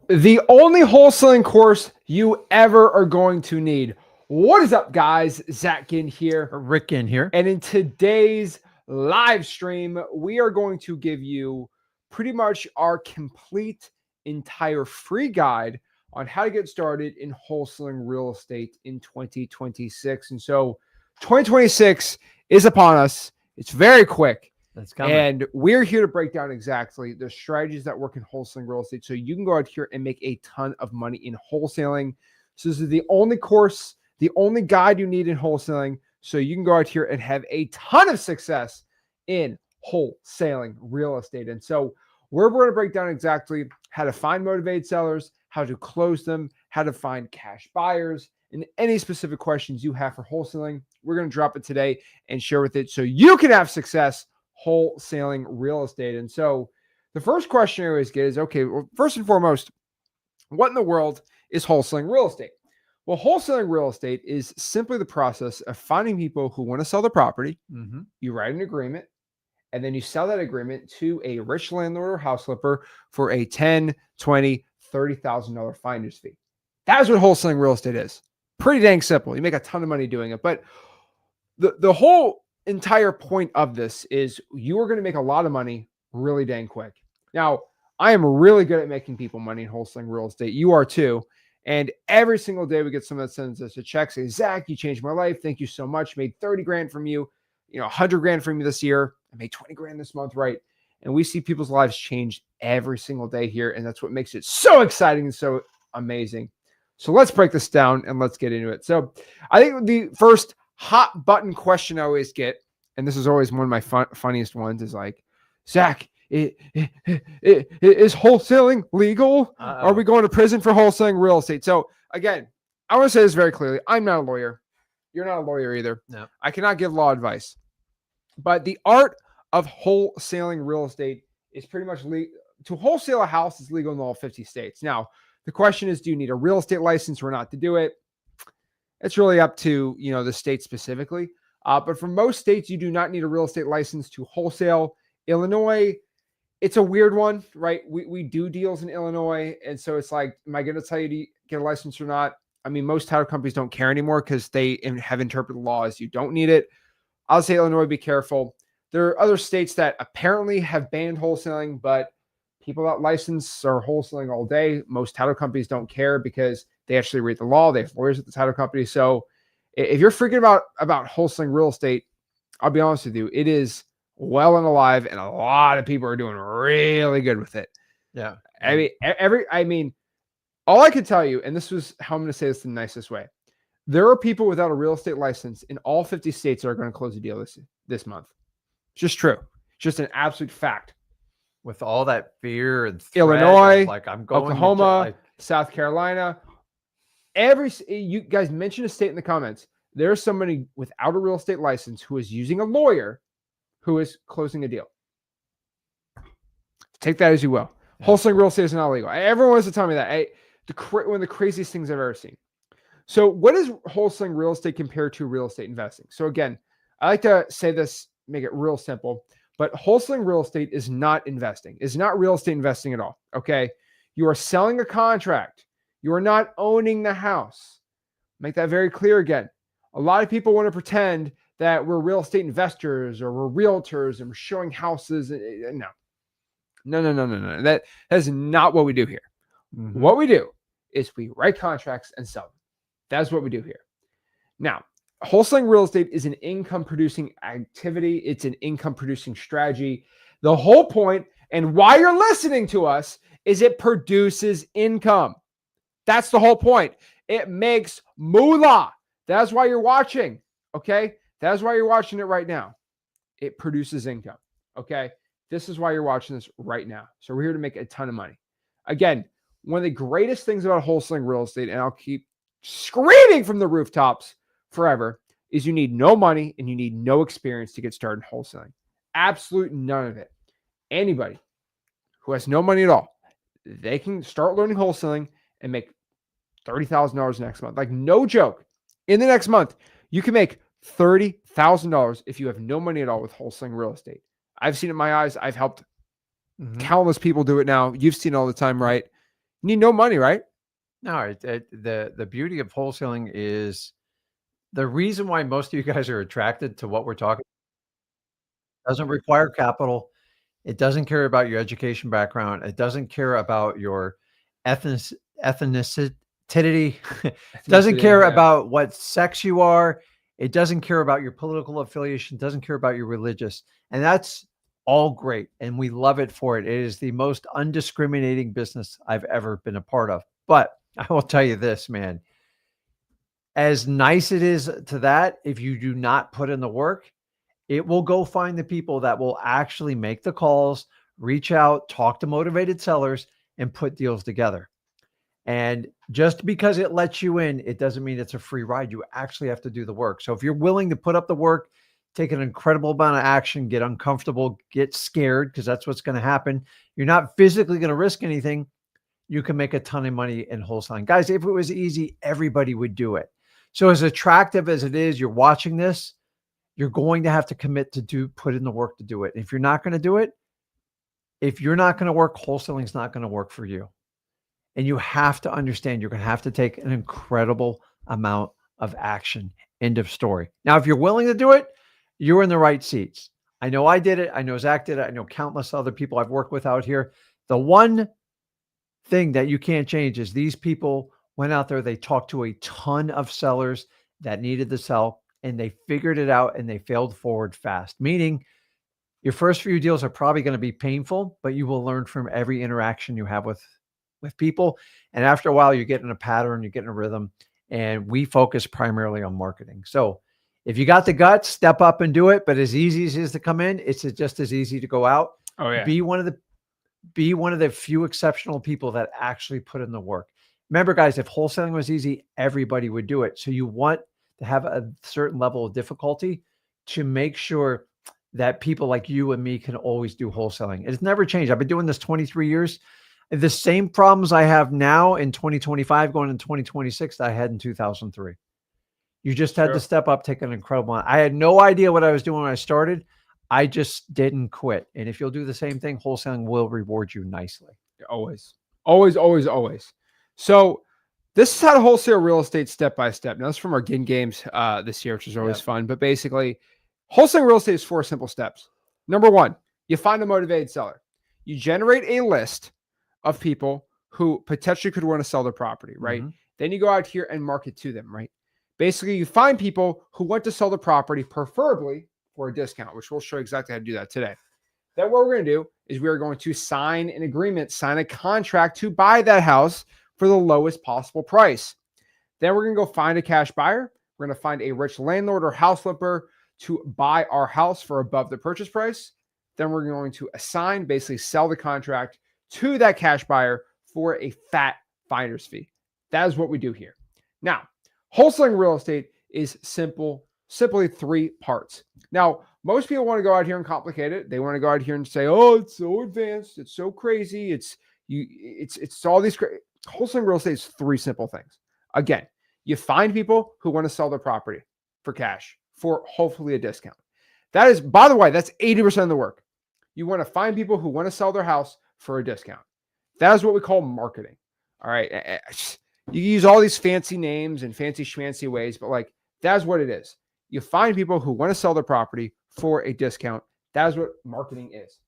The only wholesaling course you ever are going to need. What is up, guys? Zach Ginn here. Rick in here. And in today's live stream, we are going to give you pretty much our complete entire free guide on how to get started in wholesaling real estate in 2026. And so 2026 is upon us. It's very quick. That's coming. And we're here to break down exactly the strategies that work in wholesaling real estate so you can go out here and make a ton of money in wholesaling. So this is the only course, the only guide you need in wholesaling so you can go out here and have a ton of success in wholesaling real estate. And so we're going to break down exactly how to find motivated sellers, how to close them, how to find cash buyers, and any specific questions you have for wholesaling. We're going to drop it today and share with it so you can have success wholesaling real estate. And so the first question I always get is, okay, well, first and foremost, what in the world is wholesaling real estate? Well, wholesaling real estate is simply the process of finding people who want to sell the property. Mm-hmm. You write an agreement, and then you sell that agreement to a rich landlord or house flipper for a $10,000, $20,000, $30,000 finder's fee. That's what wholesaling real estate is. Pretty dang simple. You make a ton of money doing it. But the whole entire point of this is you are going to make a lot of money really dang quick. Now, I am really good at making people money in wholesaling real estate. You are too. And every single day we get someone that sends us a check saying, Zach, you changed my life. Thank you so much. Made 30 grand from you, 100 grand from you this year. I made 20 grand this month, right? And we see people's lives change every single day here. And that's what makes it so exciting and so amazing. So let's break this down and let's get into it. So I think the first hot button question I always get, and this is always one of my funniest ones, is like, Zach, is wholesaling legal? Are we going to prison for wholesaling real estate? So again, I want to say this very clearly. I'm not a lawyer. You're not a lawyer either. No. I cannot give law advice. But the art of wholesaling real estate is pretty much to wholesale a house is legal in all 50 states. Now, the question is, do you need a real estate license or not to do it? It's really up to, the state specifically. But for most states, you do not need a real estate license to wholesale. Illinois, it's a weird one, right? We do deals in Illinois. And so it's like, am I going to tell you to get a license or not? I mean, most title companies don't care anymore because they have interpreted the law as you don't need it. I'll say Illinois, be careful. There are other states that apparently have banned wholesaling, but people that license are wholesaling all day. Most title companies don't care because they actually read the law. They have lawyers at the title company. So if you're freaking about wholesaling real estate, I'll be honest with you, it is well and alive, and a lot of people are doing really good with it. Yeah. I mean, all I could tell you, and this was how I'm going to say this the nicest way. There are people without a real estate license in all 50 states that are going to close a deal this month. It's just true. It's just an absolute fact. With all that fear and threat, Illinois, I'm going Oklahoma, South Carolina, you guys mention a state in the comments. There's somebody without a real estate license who is using a lawyer who is closing a deal. Take that as you will. Yeah. Wholesaling real estate is not illegal. Everyone wants to tell me that. One of the craziest things I've ever seen. So what is wholesaling real estate compared to real estate investing? So again, I like to say this, make it real simple, but wholesaling real estate is not investing. It's not real estate investing at all, okay? You are selling a contract. You are not owning the house. Make that very clear again. A lot of people want to pretend that we're real estate investors or we're realtors and we're showing houses. No. That is not what we do here. Mm-hmm. What we do is we write contracts and sell them. That's what we do here. Now, wholesaling real estate is an income-producing activity. It's an income-producing strategy. The whole point and why you're listening to us is it produces income. That's the whole point. It makes moolah. That's why you're watching, okay? That's why you're watching it right now. It produces income, okay? This is why you're watching this right now. So we're here to make a ton of money. Again, one of the greatest things about wholesaling real estate, and I'll keep screaming from the rooftops forever, is you need no money and you need no experience to get started in wholesaling. Absolute none of it. Anybody who has no money at all, they can start learning wholesaling and make $30,000 next month. Like, no joke. In the next month, you can make $30,000 if you have no money at all with wholesaling real estate. I've seen it in my eyes. I've helped countless people do it now. You've seen it all the time, right? You need no money, right? No, the beauty of wholesaling is the reason why most of you guys are attracted to what we're talking doesn't require capital. It doesn't care about your education background. It doesn't care about your ethnic ethnicity. Doesn't Ethnicity, care yeah. about what sex you are. It doesn't care about your political affiliation. Doesn't care about your religious. And that's all great. And we love it for it. It is the most undiscriminating business I've ever been a part of. But I will tell you this, man, as nice it is to that, if you do not put in the work, it will go find the people that will actually make the calls, reach out, talk to motivated sellers, and put deals together. And just because it lets you in, it doesn't mean it's a free ride. You actually have to do the work. So if you're willing to put up the work, take an incredible amount of action, get uncomfortable, get scared, because that's what's going to happen. You're not physically going to risk anything. You can make a ton of money in wholesaling. Guys, if it was easy, everybody would do it. So as attractive as it is, you're watching this, you're going to have to commit to put in the work to do it. If you're not going to do it, if you're not going to work, wholesaling is not going to work for you. And you have to understand you're going to have to take an incredible amount of action. End of story. Now, if you're willing to do it, you're in the right seats. I know I did it. I know Zach did it. I know countless other people I've worked with out here. The one thing that you can't change is these people went out there, they talked to a ton of sellers that needed to sell, and they figured it out and they failed forward fast. Meaning your first few deals are probably going to be painful, but you will learn from every interaction you have with people. And after a while, you get in a pattern, you get in a rhythm, and we focus primarily on marketing. So if you got the guts, step up and do it. But as easy as it is to come in, it's just as easy to go out. Oh yeah. Be one of the few exceptional people that actually put in the work. Remember, guys, if wholesaling was easy, everybody would do it. So you want to have a certain level of difficulty to make sure that people like you and me can always do wholesaling. It's never changed. I've been doing this 23 years. The same problems I have now in 2025 going in 2026 that I had in 2003. You just had to step up, take an incredible amount. I had no idea what I was doing when I started. I just didn't quit. And if you'll do the same thing, wholesaling will reward you nicely. Always, always, always, always. So this is how to wholesale real estate step by step. Now, this is from our Ginn games this year, which is always fun. But basically, wholesaling real estate is 4 simple steps. Number 1, you find a motivated seller. You generate a list of people who potentially could want to sell their property, right? Mm-hmm. Then you go out here and market to them, right? Basically, you find people who want to sell the property, preferably for a discount, which we'll show you exactly how to do that today. Then what we're going to do is we are going to sign an agreement, sign a contract to buy that house for the lowest possible price. Then we're going to go find a cash buyer. We're going to find a rich landlord or house flipper to buy our house for above the purchase price. Then we're going to assign, basically sell the contract to that cash buyer for a fat finder's fee. That is what we do here. Now, wholesaling real estate is simply 3 parts. Now, most people want to go out here and complicate it. They want to go out here and say, "Oh, it's so advanced, it's so crazy, it's all these crazy." Wholesaling real estate is 3 simple things. Again, you find people who want to sell their property for cash for hopefully a discount. That is, by the way, that's 80% of the work. You want to find people who want to sell their house for a discount. That is what we call marketing. All right. You use all these fancy names and fancy schmancy ways, but like that's what it is. You find people who want to sell their property for a discount. That is what marketing is.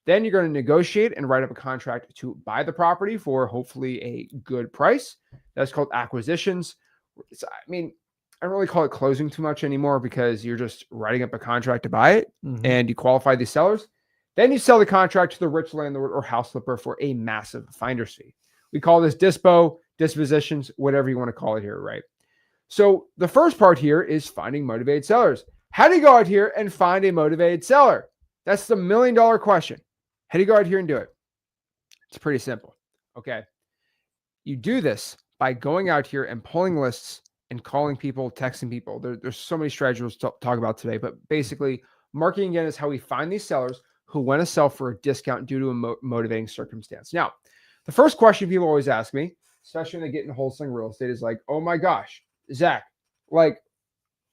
Then you're going to negotiate and write up a contract to buy the property for hopefully a good price. That's called acquisitions. I don't really call it closing too much anymore because you're just writing up a contract to buy it and you qualify these sellers. Then you sell the contract to the rich landlord or house flipper for a massive finder's fee. We call this dispositions, whatever you want to call it here, right? So the first part here is finding motivated sellers. How do you go out here and find a motivated seller? That's the $1 million question. How do you go out here and do it? It's pretty simple. Okay. You do this by going out here and pulling lists and calling people, texting people. There's so many strategies to talk about today, but basically marketing again is how we find these sellers who want to sell for a discount due to a motivating circumstance. Now, the first question people always ask me, especially when they get in wholesaling real estate, is like, "Oh my gosh, Zach, like,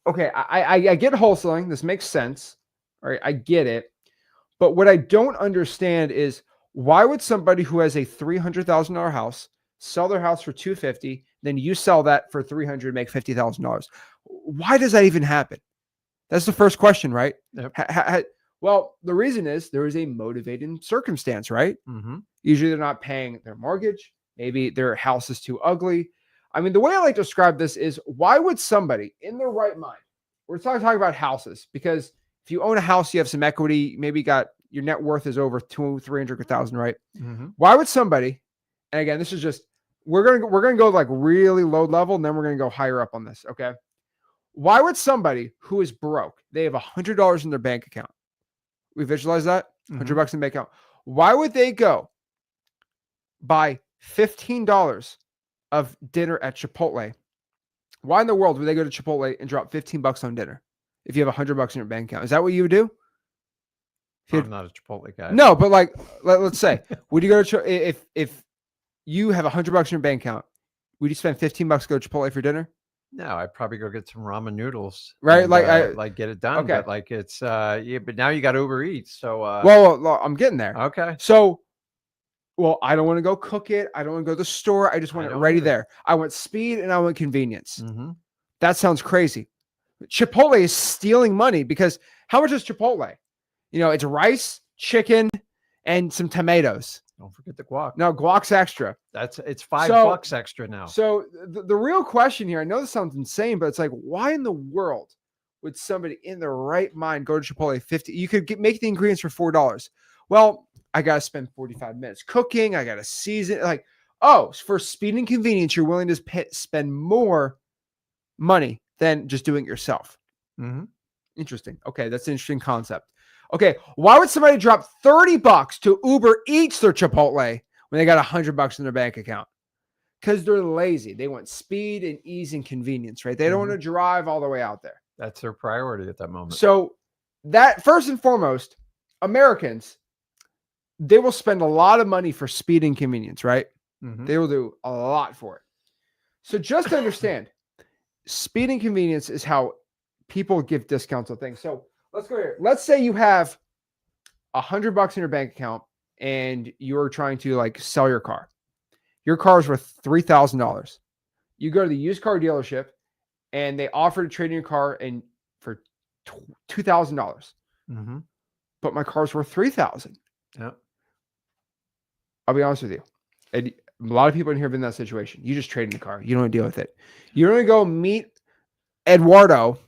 okay, I get wholesaling. This makes sense. All right, I get it. But what I don't understand is why would somebody who has a $300,000 house sell their house for $250, then you sell that for $300, make $50,000. Why does that even happen? That's the first question, right? Yep. Well, the reason is there is a motivating circumstance, right? Mm-hmm. Usually they're not paying their mortgage. Maybe their house is too ugly. I mean, the way I like to describe this is, why would somebody in their right mind, we're talking about houses, because if you own a house, you have some equity, maybe your net worth is over 300,000, right? Mm-hmm. Why would somebody, and again, this is just, we're going to go like really low level, and then we're going to go higher up on this. Okay. Why would somebody who is broke, they have $100 in their bank account. We visualize that $100 in the bank account. Why would they go buy $15 of dinner at Chipotle? Why in the world would they go to Chipotle and drop $15 on dinner if you have $100 in your bank account? Is that what you would do? I'm not a Chipotle guy. No, but like, let's say, would you go to if you have $100 in your bank account, would you spend $15 to go to Chipotle for dinner? No, I'd probably go get some ramen noodles. Right, And, like get it done. okay. But like it's yeah, but now you got Uber Eats. So well, I'm getting there. okay. So, well, I don't want to go cook it. I don't want to go to the store. I just want it ready there. I want speed and I want convenience. Mm-hmm. That sounds crazy. Chipotle is stealing money, because how much is Chipotle? It's rice, chicken, and some tomatoes. Don't forget the guac. No, guac's extra. It's $5 extra now. So the real question here, I know this sounds insane, but it's like, why in the world would somebody in their right mind go to Chipotle 50? You could make the ingredients for $4. Well, I got to spend 45 minutes cooking. I got to season. Like, oh, for speed and convenience, you're willing to spend more money than just doing it yourself. Mm-hmm. Interesting. Okay, that's an interesting concept. Okay, why would somebody drop $30 to Uber Eats their Chipotle when they got $100 in their bank account? Because they're lazy. They want speed and ease and convenience, right? They don't want to drive all the way out there. That's their priority at that moment. So that, first and foremost, Americans, they will spend a lot of money for speed and convenience, right? Mm-hmm. They will do a lot for it. So just to understand, speed and convenience is how people give discounts on things. So let's go here. Let's say you have $100 in your bank account and you're trying to like sell your car. Your car is worth $3,000. You go to the used car dealership and they offer to trade in your car and for $2,000. Mm-hmm. But my car's worth $3,000. Yeah. I'll be honest with you. And a lot of people in here have been in that situation. You just trade in the car. You don't want to deal with it. You're going to go meet Eduardo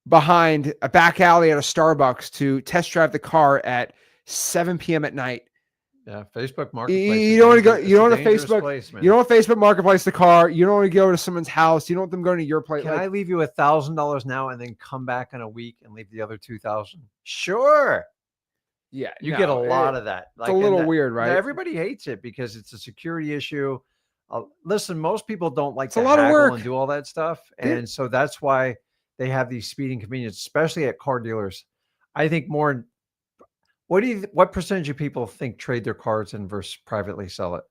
behind a back alley at a Starbucks to test drive the car at 7 p.m. at night. Yeah, Facebook Marketplace. You don't want to go. You don't want to Facebook. Place, you don't want Facebook Marketplace the car. You don't want to go to someone's house. You don't want them going to your place. Can I leave you $1,000 now and then come back in a week and leave the other $2,000? Sure. Yeah, you get a lot of that. It's a little weird, right? Everybody hates it because it's a security issue. Listen, most people don't like to a lot of work and do all that stuff, and so that's why they have these speed and convenience, especially at car dealers. I think more. What percentage of people think trade their cars in versus privately sell it?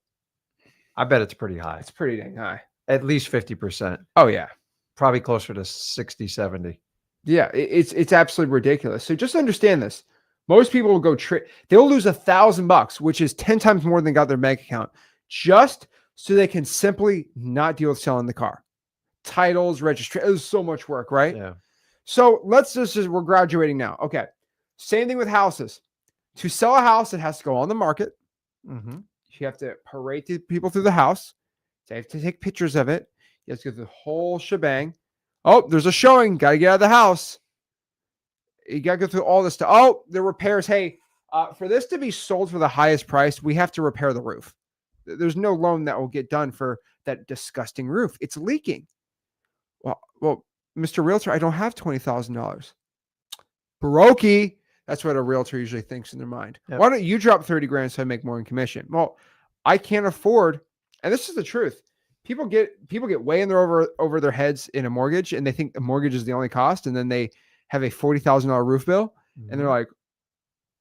I bet it's pretty high. It's pretty dang high. At least 50%. Oh yeah. Probably closer to 60, 70. Yeah, it's absolutely ridiculous. So just understand this. Most people will go they'll lose $1,000, which is 10 times more than got their bank account, just so they can simply not deal with selling the car. Titles, registration, there's so much work, right? Yeah. So let's just we're graduating now. Okay. Same thing with houses. To sell a house, it has to go on the market. Mm-hmm. You have to parade the people through the house. You have to take pictures of it. You have to go through the whole shebang. Oh, there's a showing. Got to get out of the house. You got to go through all this stuff. Oh, the repairs. Hey, for this to be sold for the highest price, we have to repair the roof. There's no loan that will get done for that disgusting roof. It's leaking. Well, Mr. Realtor, I don't have $20,000. Brokey. That's what a realtor usually thinks in their mind. Yep. Why don't you drop 30 grand so I make more in commission? Well, I can't afford, and this is the truth. People get way in their over their heads in a mortgage, and they think a mortgage is the only cost, and then they have a $40,000 roof bill, and they're like,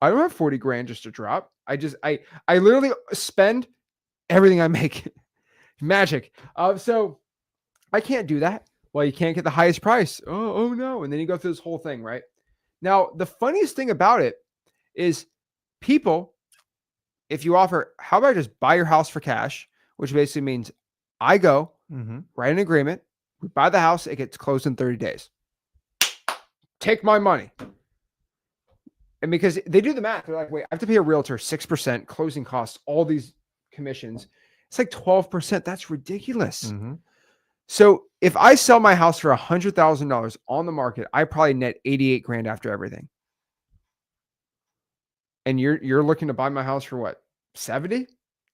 I don't have 40 grand just to drop. I literally spend everything I make. Magic. So I can't do that. Well, you can't get the highest price. Oh no. And then you go through this whole thing, right? Now, the funniest thing about it is people, if you offer, how about I just buy your house for cash? which basically means I go Mm-hmm. write an agreement, we buy the house, it gets closed in 30 days. Take my money. And because they do the math, they're like, wait, I have to pay a realtor 6%, closing costs, all these commissions. It's like 12%. That's ridiculous. Mm-hmm. So if I sell my house for $100,000 on the market, I probably net 88 grand after everything. And you're looking to buy my house for what? 70?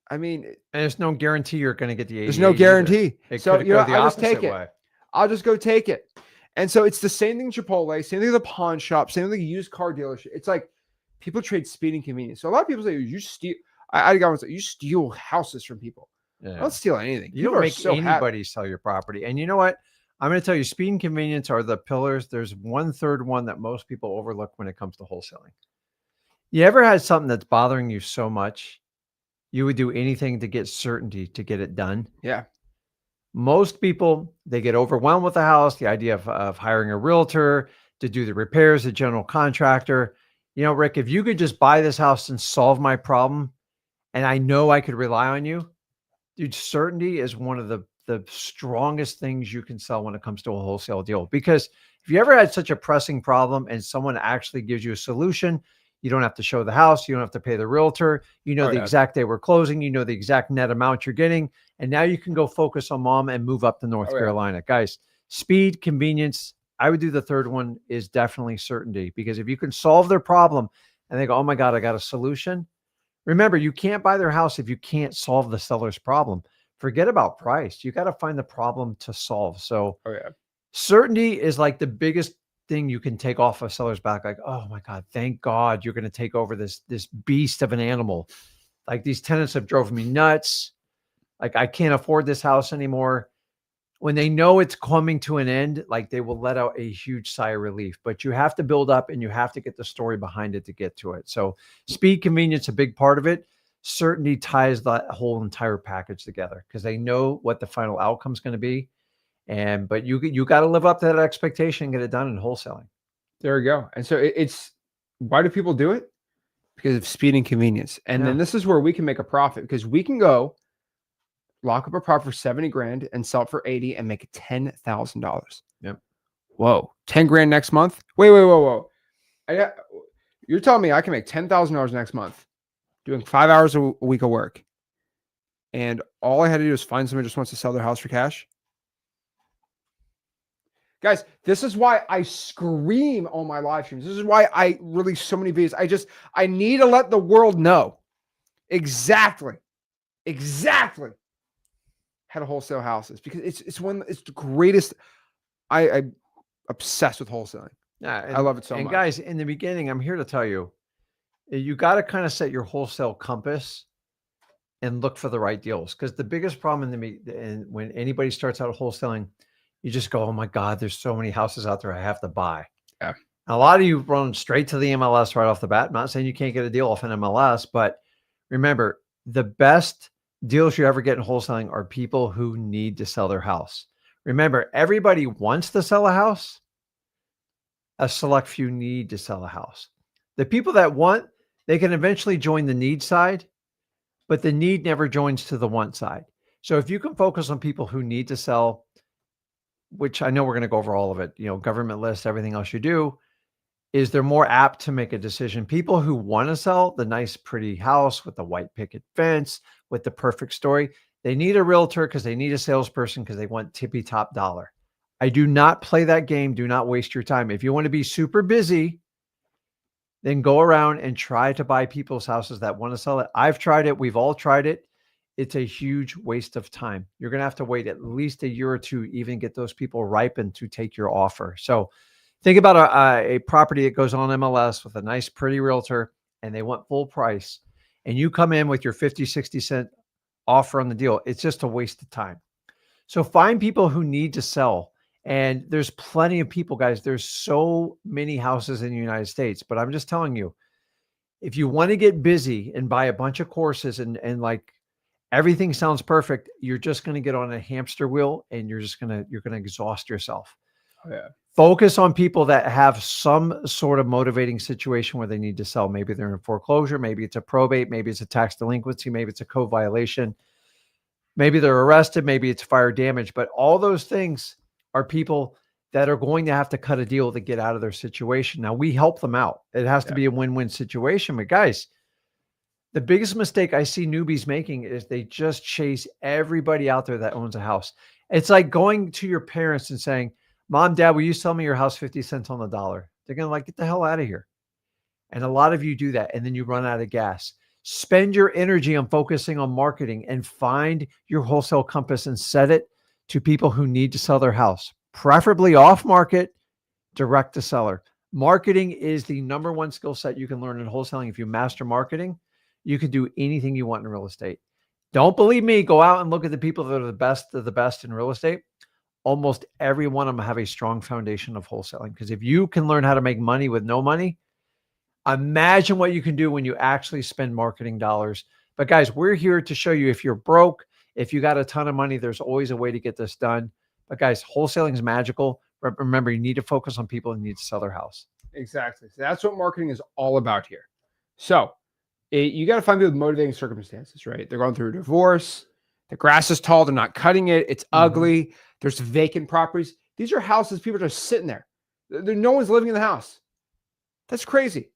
I mean, And there's no guarantee you're going to get the 88. there's no guarantee. So I'll just take it. I'll just go take it. And so it's the same thing Chipotle, same thing with the pawn shop, same thing with the used car dealership. It's like people trade speed and convenience. So a lot of people say you steal. I got one say you steal houses from people. Yeah. I don't steal anything. You don't make anybody sell your property. And you know what? I'm going to tell you, speed and convenience are the pillars. There's 1/3 one that most people overlook when it comes to wholesaling. You ever had something that's bothering you so much, you would do anything to get certainty to get it done? Yeah. Most people, they get overwhelmed with the house, the idea of hiring a realtor to do the repairs, a general contractor. You know, Rick, if you could just buy this house and solve my problem, and I know I could rely on you, dude, certainty is one of the strongest things you can sell when it comes to a wholesale deal. Because if you ever had such a pressing problem and someone actually gives you a solution, you don't have to show the house. You don't have to pay the realtor. You know the exact day we're closing. You know the exact net amount you're getting. And now you can go focus on mom and move up to North Carolina. Guys, speed, convenience. I would do the third one is definitely certainty. Because if you can solve their problem and they go, oh my God, I got a solution. Remember, you can't buy their house if you can't solve the seller's problem. Forget about price. You got to find the problem to solve. So certainty is like the biggest thing you can take off a seller's back. Like, oh my God, thank God you're going to take over this beast of an animal. Like these tenants have drove me nuts. Like I can't afford this house anymore. When they know it's coming to an end, like they will let out a huge sigh of relief, but you have to build up and you have to get the story behind it to get to it. So speed, convenience, a big part of it. Certainty ties that whole entire package together because they know what the final outcome is going to be. But you got to live up to that expectation and get it done in wholesaling. There we go. And so it's why do people do it? Because of speed and convenience. And then this is where we can make a profit because we can go lock up a property for 70 grand and sell it for 80 and make $10,000. Yep. Whoa. 10 grand next month? Whoa. You're telling me I can make $10,000 next month doing 5 hours a week of work. And all I had to do is find someone who just wants to sell their house for cash. Guys, this is why I scream on my live streams. This is why I release so many videos. I need to let the world know exactly how to wholesale houses because it's the greatest. I'm obsessed with wholesaling. Yeah, I love it so much. And guys, in the beginning, I'm here to tell you, you got to kind of set your wholesale compass and look for the right deals. Because the biggest problem when anybody starts out wholesaling, you just go, oh my God, there's so many houses out there I have to buy. Yeah. And a lot of you run straight to the MLS right off the bat. I'm not saying you can't get a deal off an MLS, but remember, the best deals you ever get in wholesaling are people who need to sell their house. Remember, everybody wants to sell a house. A select few need to sell a house. The people that want, they can eventually join the need side, but the need never joins to the want side. So if you can focus on people who need to sell, which I know we're going to go over all of it, government list, everything else you do, is they're more apt to make a decision. People who want to sell the nice, pretty house with the white picket fence, with the perfect story, they need a realtor because they need a salesperson because they want tippy top dollar. I do not play that game. Do not waste your time. If you want to be super busy, then go around and try to buy people's houses that want to sell it. I've tried it. We've all tried it. It's a huge waste of time. You're going to have to wait at least a year or two, even get those people ripened to take your offer. So think about a property that goes on MLS with a nice, pretty realtor, and they want full price. And you come in with your 50, 60 cent offer on the deal. It's just a waste of time. So find people who need to sell. And there's plenty of people, guys. There's so many houses in the United States. But I'm just telling you, if you want to get busy and buy a bunch of courses and like, everything sounds perfect, you're just going to get on a hamster wheel and you're going to exhaust yourself. Oh, yeah. Focus on people that have some sort of motivating situation where they need to sell. Maybe they're in foreclosure. Maybe it's a probate. Maybe it's a tax delinquency. Maybe it's a code violation. Maybe they're arrested, maybe it's fire damage, but all those things are people that are going to have to cut a deal to get out of their situation. Now we help them out. It has to be a win-win situation. But guys, the biggest mistake I see newbies making is they just chase everybody out there that owns a house. It's like going to your parents and saying, Mom, Dad, will you sell me your house 50 cents on the dollar? They're going to like, get the hell out of here. And a lot of you do that. And then you run out of gas. Spend your energy on focusing on marketing and find your wholesale compass and set it to people who need to sell their house, preferably off market, direct to seller. Marketing is the number one skill set you can learn in wholesaling. If you master marketing, you can do anything you want in real estate. Don't believe me? Go out and look at the people that are the best of the best in real estate. Almost every one of them have a strong foundation of wholesaling. Because if you can learn how to make money with no money, imagine what you can do when you actually spend marketing dollars. But guys, we're here to show you if you're broke, if you got a ton of money, there's always a way to get this done. But guys, wholesaling is magical. Remember, you need to focus on people who need to sell their house. Exactly. So that's what marketing is all about here. So you got to find people with motivating circumstances, right? They're going through a divorce. The grass is tall. They're not cutting it. It's ugly. There's vacant properties. These are houses. People are just sitting there. No one's living in the house. That's crazy.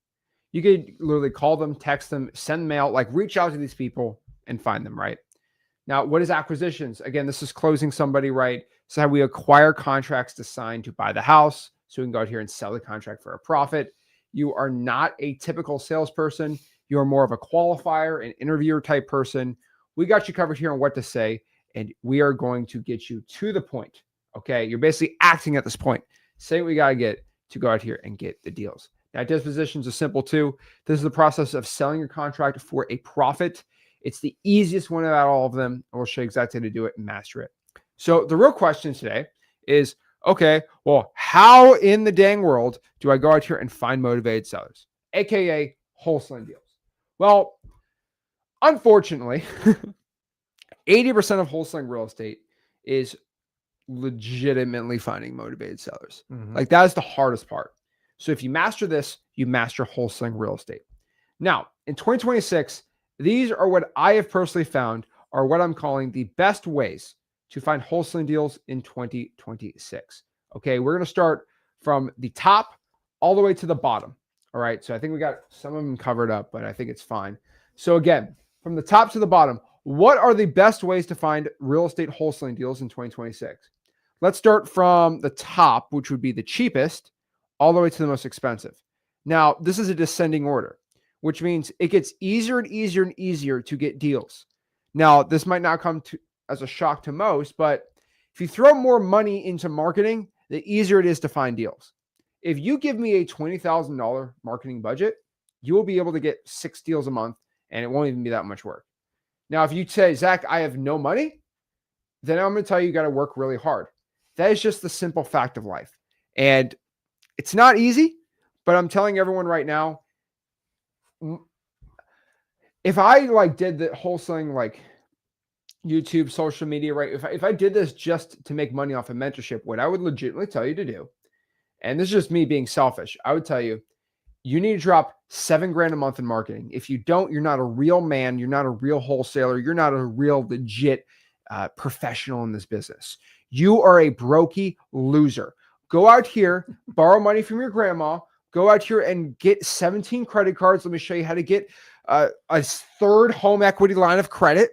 You could literally call them, text them, send mail, like reach out to these people and find them, right? Now, what is acquisitions? Again, this is closing somebody, right? So how we acquire contracts to sign to buy the house. So we can go out here and sell the contract for a profit. You are not a typical salesperson. You are more of a qualifier, an interviewer type person. We got you covered here on what to say, and we are going to get you to the point. Okay. You're basically acting at this point. Say what we got to get to go out here and get the deals. Now, dispositions are simple too. This is the process of selling your contract for a profit. It's the easiest one about all of them. And we'll show you exactly how to do it and master it. So the real question today is, okay, well, how in the dang world do I go out here and find motivated sellers, AKA wholesaling deals? Well, unfortunately, 80% of wholesaling real estate is legitimately finding motivated sellers. Like that is the hardest part. So if you master this, you master wholesaling real estate. Now, in 2026, these are what I have personally found are what I'm calling the best ways to find wholesaling deals in 2026. Okay, we're going to start from the top all the way to the bottom. All right, so I think we got some of them covered up, but I think it's fine. So again, from the top to the bottom, what are the best ways to find real estate wholesaling deals in 2026? Let's start from the top, which would be the cheapest, all the way to the most expensive. Now, this is a descending order, which means it gets easier and easier and easier to get deals. Now, this might not come as a shock to most, but if you throw more money into marketing, the easier it is to find deals. If you give me a $20,000 marketing budget, you will be able to get 6 deals a month, and it won't even be that much work. Now, if you say, Zach, I have no money, then I'm going to tell you got to work really hard. That is just the simple fact of life. And it's not easy, but I'm telling everyone right now, if I did the wholesaling, YouTube, social media, right? If I did this just to make money off of mentorship, what I would legitimately tell you to do, and this is just me being selfish, I would tell you, you need to drop $7,000 a month in marketing. If you don't, you're not a real man. You're not a real wholesaler. You're not a real legit professional in this business. You are a brokey loser. Go out here, borrow money from your grandma, go out here and get 17 credit cards. Let me show you how to get a third home equity line of credit.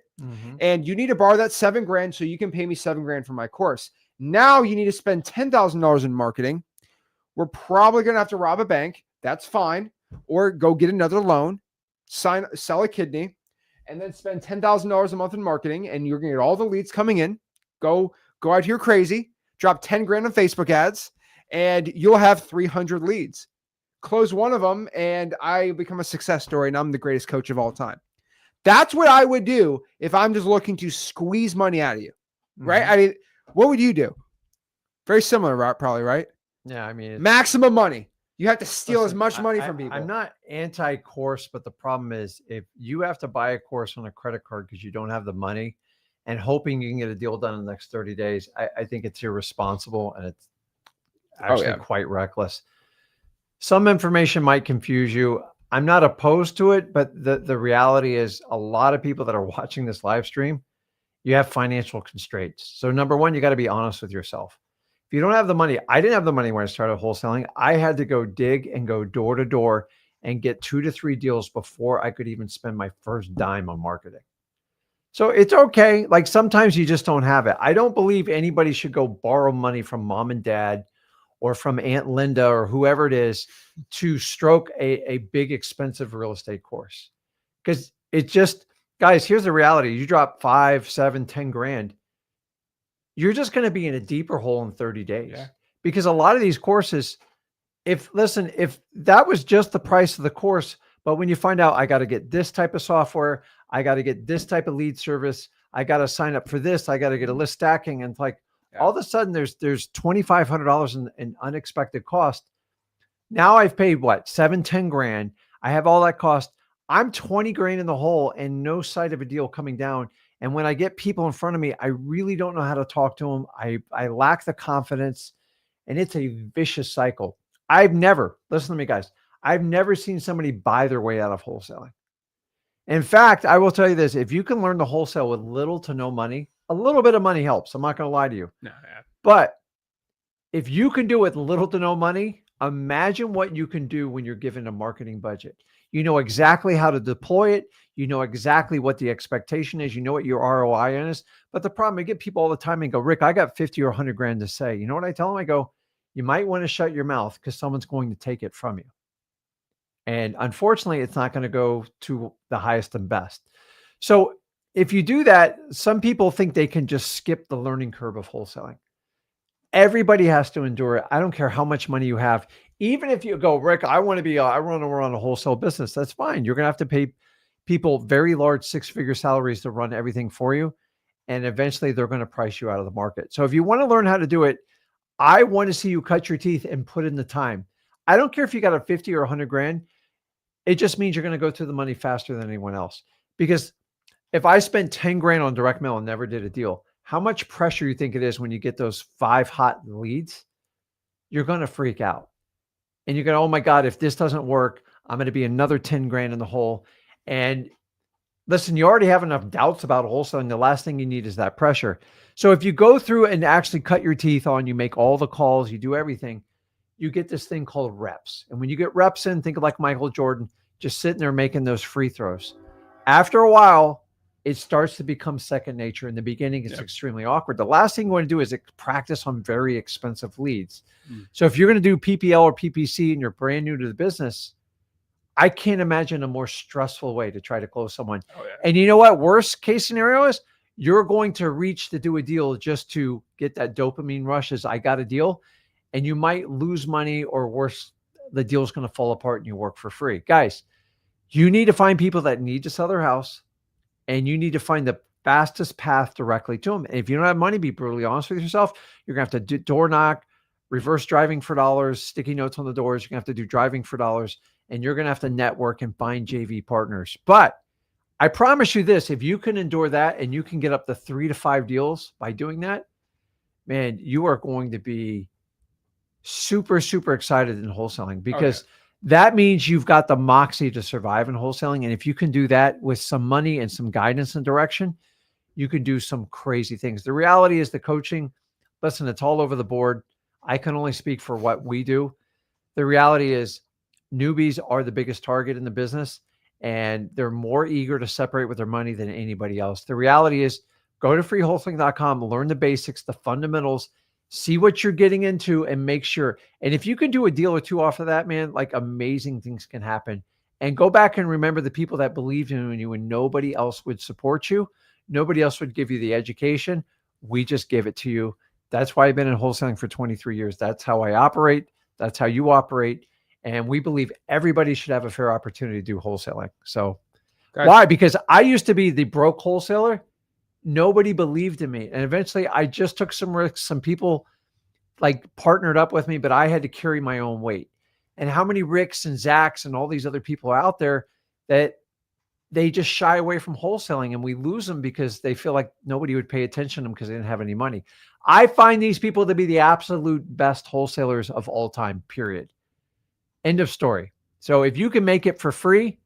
And you need to borrow that $7,000 so you can pay me $7,000 for my course. Now you need to spend $10,000 in marketing. We're probably going to have to rob a bank. That's fine. Or go get another loan, sell a kidney, and then spend $10,000 a month in marketing. And you're going to get all the leads coming in. Go out here crazy. Drop $10,000 on Facebook ads, and you'll have 300 leads. Close one of them, and I become a success story, and I'm the greatest coach of all time. That's what I would do if I'm just looking to squeeze money out of you, right? I mean, what would you do? Very similar, right? Probably, right? Yeah, I mean, maximum money. You have to steal as much money from people. I'm not anti-course, but the problem is if you have to buy a course on a credit card because you don't have the money, and hoping you can get a deal done in the next 30 days, I think it's irresponsible and it's actually quite reckless. Some information might confuse you. I'm not opposed to it, but the reality is a lot of people that are watching this live stream, you have financial constraints. So number one, you got to be honest with yourself. If you don't have the money, I didn't have the money when I started wholesaling. I had to go dig and go door to door and get 2 to 3 deals before I could even spend my first dime on marketing. So it's okay. Like sometimes you just don't have it. I don't believe anybody should go borrow money from mom and dad or from Aunt Linda or whoever it is to stroke a big expensive real estate course. Because it just, guys, here's the reality. You drop 5, 7, 10 grand, you're just going to be in a deeper hole in 30 days. Yeah. Because a lot of these courses, if that was just the price of the course, but when you find out I got to get this type of software, I got to get this type of lead service, I got to sign up for this, I got to get a list stacking. And it's like, all of a sudden there's $2,500 in unexpected cost. Now I've paid what, 7, 10 grand. I have all that cost. I'm 20 grand in the hole and no sight of a deal coming down. And when I get people in front of me, I really don't know how to talk to them. I lack the confidence, and it's a vicious cycle. Listen to me, guys. I've never seen somebody buy their way out of wholesaling. In fact, I will tell you this. If you can learn to wholesale with little to no money, a little bit of money helps. I'm not going to lie to you. No, yeah. But if you can do it with little to no money, imagine what you can do when you're given a marketing budget. You know exactly how to deploy it. You know exactly what the expectation is. You know what your ROI is. But the problem, I get people all the time and go, Rick, I got 50 or 100 grand to say. You know what I tell them? I go, you might want to shut your mouth because someone's going to take it from you. And unfortunately, it's not going to go to the highest and best. So if you do that, some people think they can just skip the learning curve of wholesaling. Everybody has to endure it. I don't care how much money you have. Even if you go, Rick, I want to run a wholesale business. That's fine. You're going to have to pay people very large 6-figure salaries to run everything for you. And eventually they're going to price you out of the market. So if you want to learn how to do it, I want to see you cut your teeth and put in the time. I don't care if you got a 50 or 100 grand. It just means you're going to go through the money faster than anyone else. Because if I spent 10 grand on direct mail and never did a deal, how much pressure you think it is when you get those 5 hot leads? You're going to freak out. And you're going to, oh my God, if this doesn't work, I'm going to be another 10 grand in the hole. And listen, you already have enough doubts about wholesaling. The last thing you need is that pressure. So if you go through and actually cut your teeth on, you make all the calls, you do everything, you get this thing called reps. And when you get reps in, think of like Michael Jordan, just sitting there making those free throws. After a while, it starts to become second nature. In the beginning, it's extremely awkward. The last thing you want to do is practice on very expensive leads. So if you're going to do PPL or PPC and you're brand new to the business, I can't imagine a more stressful way to try to close someone. Oh, yeah. And you know what? Worst case scenario is you're going to reach to do a deal just to get that dopamine rush as I got a deal. And you might lose money, or worse, the deal is going to fall apart and you work for free. Guys, you need to find people that need to sell their house, and you need to find the fastest path directly to them. And if you don't have money, be brutally honest with yourself. You're going to have to door knock, reverse driving for dollars, sticky notes on the doors. You're going to have to do driving for dollars, and you're going to have to network and find JV partners. But I promise you this, if you can endure that and you can get up to 3 to 5 deals by doing that, man, you are going to be super, super excited in wholesaling, because that means you've got the moxie to survive in wholesaling. And if you can do that with some money and some guidance and direction, you can do some crazy things. The reality is the coaching, listen, it's all over the board. I can only speak for what we do. The reality is newbies are the biggest target in the business, and they're more eager to separate with their money than anybody else. The reality is go to freewholesaling.com, learn the basics, the fundamentals, see what you're getting into, and make sure. And if you can do a deal or two off of that, man, like amazing things can happen. And go back and remember the people that believed in you when nobody else would support you. Nobody else would give you the education. We just give it to you. That's why I've been in wholesaling for 23 years. That's how I operate. That's how you operate. And we believe everybody should have a fair opportunity to do wholesaling. So why? Because I used to be the broke wholesaler. Nobody believed in me. And eventually I just took some risks. Some people like partnered up with me, but I had to carry my own weight. And how many Ricks and Zachs and all these other people are out there that they just shy away from wholesaling, and we lose them because they feel like nobody would pay attention to them because they didn't have any money. I find these people to be the absolute best wholesalers of all time, period. End of story. So if you can make it for free,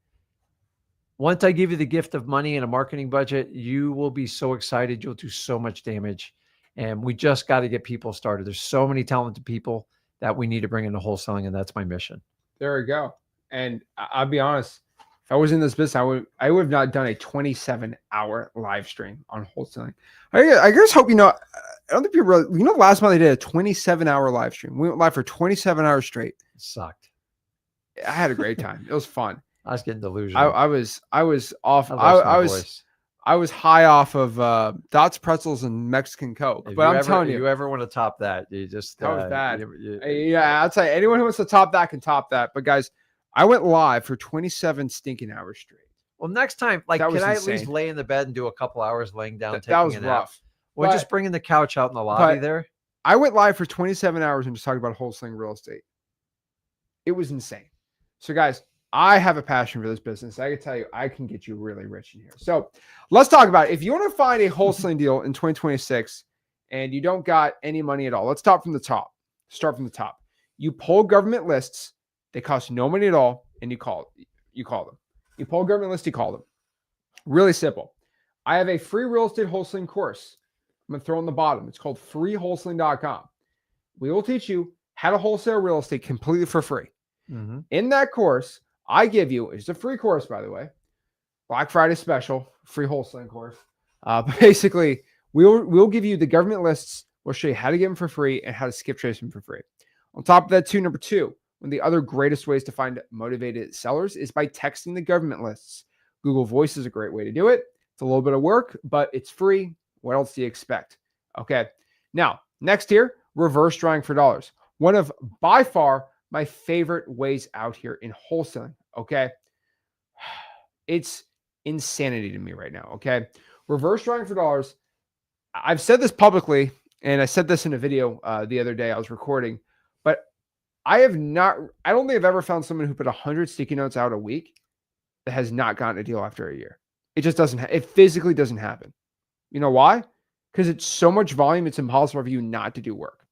Once I give you the gift of money and a marketing budget, you will be so excited. You'll do so much damage. And we just got to get people started. There's so many talented people that we need to bring into wholesaling, and that's my mission. There we go. And I'll be honest, if I was in this business, I would have not done a 27-hour live stream on wholesaling. I just hope I don't think people really, last month I did a 27-hour live stream. We went live for 27 hours straight. It sucked. I had a great time. It was fun. I was getting delusional. I was off. I was high off of Dots pretzels and Mexican Coke. But I'm telling you, if you ever want to top that, you just that was bad. Yeah, I'll tell you, anyone who wants to top that can top that. But guys, I went live for 27 stinking hours straight. Well, next time, can I at least lay in the bed and do a couple hours laying down? That was rough. We're just bringing the couch out in the lobby there. I went live for 27 hours and just talking about wholesaling real estate. It was insane. So guys, I have a passion for this business. I can tell you, I can get you really rich in here. So let's talk about it. If you want to find a wholesaling deal in 2026 and you don't got any money at all, let's start from the top. You pull government lists. They cost no money at all. And you call them. You pull government lists, you call them. Really simple. I have a free real estate wholesaling course. I'm going to throw on the bottom. It's called freewholesaling.com. We will teach you how to wholesale real estate completely for free. Mm-hmm. In that course, I give you, it's a free course, by the way, Black Friday special, free wholesaling course. Basically, we'll give you the government lists. We'll show you how to get them for free and how to skip trace them for free. On top of that, number two, one of the other greatest ways to find motivated sellers is by texting the government lists. Google Voice is a great way to do it. It's a little bit of work, but it's free. What else do you expect? Okay. Now, next here, reverse drawing for dollars. One of, by far, my favorite ways out here in wholesaling. Okay. It's insanity to me right now. Okay. Reverse drawing for dollars. I've said this publicly, and I said this in a video the other day I was recording, but I don't think I've ever found someone who put 100 sticky notes out a week that has not gotten a deal after a year. It just doesn't, it physically doesn't happen. You know why? Because it's so much volume, it's impossible for you not to do work.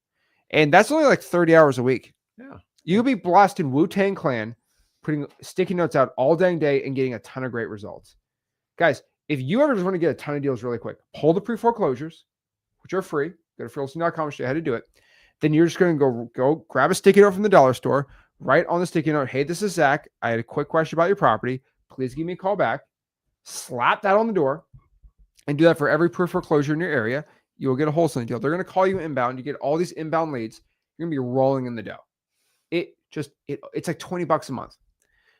And that's only like 30 hours a week. Yeah. You'll be blasting Wu-Tang Clan, putting sticky notes out all dang day and getting a ton of great results. Guys, if you ever just want to get a ton of deals really quick, pull the pre-foreclosures, which are free. Go to freewholesaling.com, show you how to do it. Then you're just going to go grab a sticky note from the dollar store, write on the sticky note, hey, this is Zach. I had a quick question about your property. Please give me a call back. Slap that on the door and do that for every pre-foreclosure in your area. You'll get a wholesaling deal. They're going to call you inbound. You get all these inbound leads. You're going to be rolling in the dough. It's like $20 a month.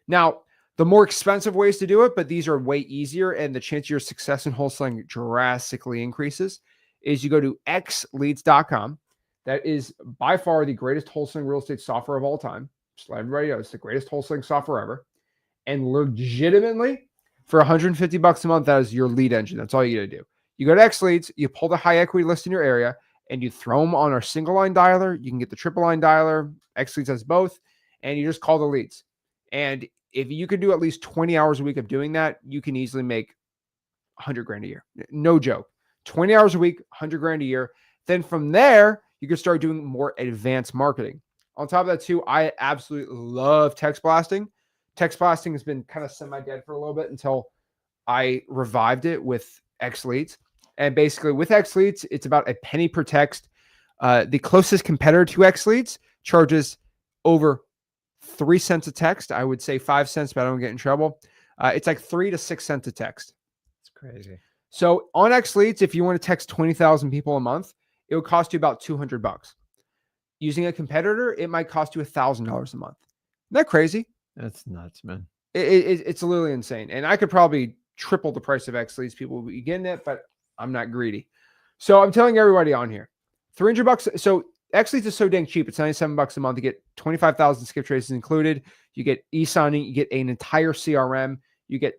Now, the more expensive ways to do it, but these are way easier and the chance of your success in wholesaling drastically increases, is you go to XLeads.com. That is by far the greatest wholesaling real estate software of all time. Just let everybody know it's the greatest wholesaling software ever. And legitimately, for $150 a month, that is your lead engine. That's all you got to do. You go to XLeads, you pull the high equity list in your area, and you throw them on our single line dialer. You can get the triple line dialer. XLeads has both, and you just call the leads. And if you can do at least 20 hours a week of doing that, you can easily make $100,000 a year. No joke. 20 hours a week, $100,000 a year. Then from there, you can start doing more advanced marketing. On top of that too, I absolutely love text blasting. Text blasting has been kind of semi-dead for a little bit until I revived it with XLeads. And basically with XLeads, it's about a penny per text. The closest competitor to XLeads charges over 3 cents a text. I would say 5 cents, but I don't get in trouble. It's like 3 to 6 cents a text. It's crazy. So on XLeads, if you want to text 20,000 people a month, it would cost you about $200. Using a competitor, it might cost you $1,000 a month. Isn't that crazy? That's nuts, man. It's literally insane. And I could probably triple the price of XLeads. People will be getting it, but I'm not greedy. So I'm telling everybody on here, $300. So XLeads is so dang cheap. It's $97 a month. You get 25,000 skip traces included. You get e-signing. You get an entire CRM. You get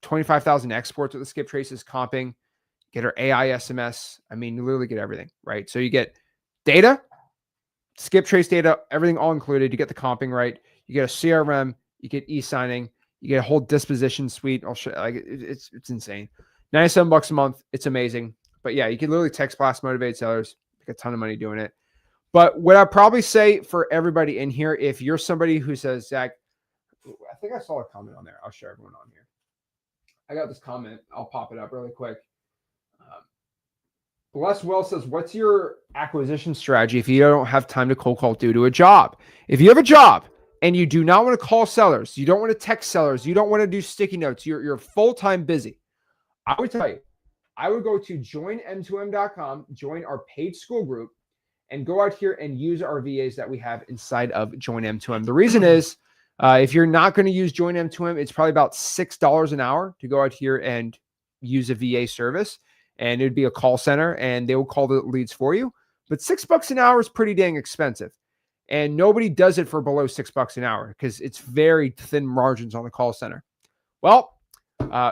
25,000 exports with the skip traces comping. Get our AI SMS. I mean, you literally get everything, right? So you get data, skip trace data, everything all included. You get the comping right. You get a CRM. You get e-signing. You get a whole disposition suite. I'll show you, like it's insane. $97 a month. It's amazing. But yeah, you can literally text blast motivated sellers. Make a ton of money doing it. But what I'd probably say for everybody in here, if you're somebody who says, Zach, I think I saw a comment on there. I'll show everyone on here. I got this comment. I'll pop it up really quick. Bless Well says, what's your acquisition strategy if you don't have time to cold call due to a job? If you have a job and you do not want to call sellers, you don't want to text sellers, you don't want to do sticky notes, you're full-time busy, I would tell you, I would go to joinm2m.com, join our paid school group, and go out here and use our VAs that we have inside of Join M2M. The reason is, if you're not going to use Join M2M, it's probably about $6 an hour to go out here and use a VA service. And it'd be a call center and they will call the leads for you. But $6 an hour is pretty dang expensive. And nobody does it for below $6 an hour because it's very thin margins on the call center. Well,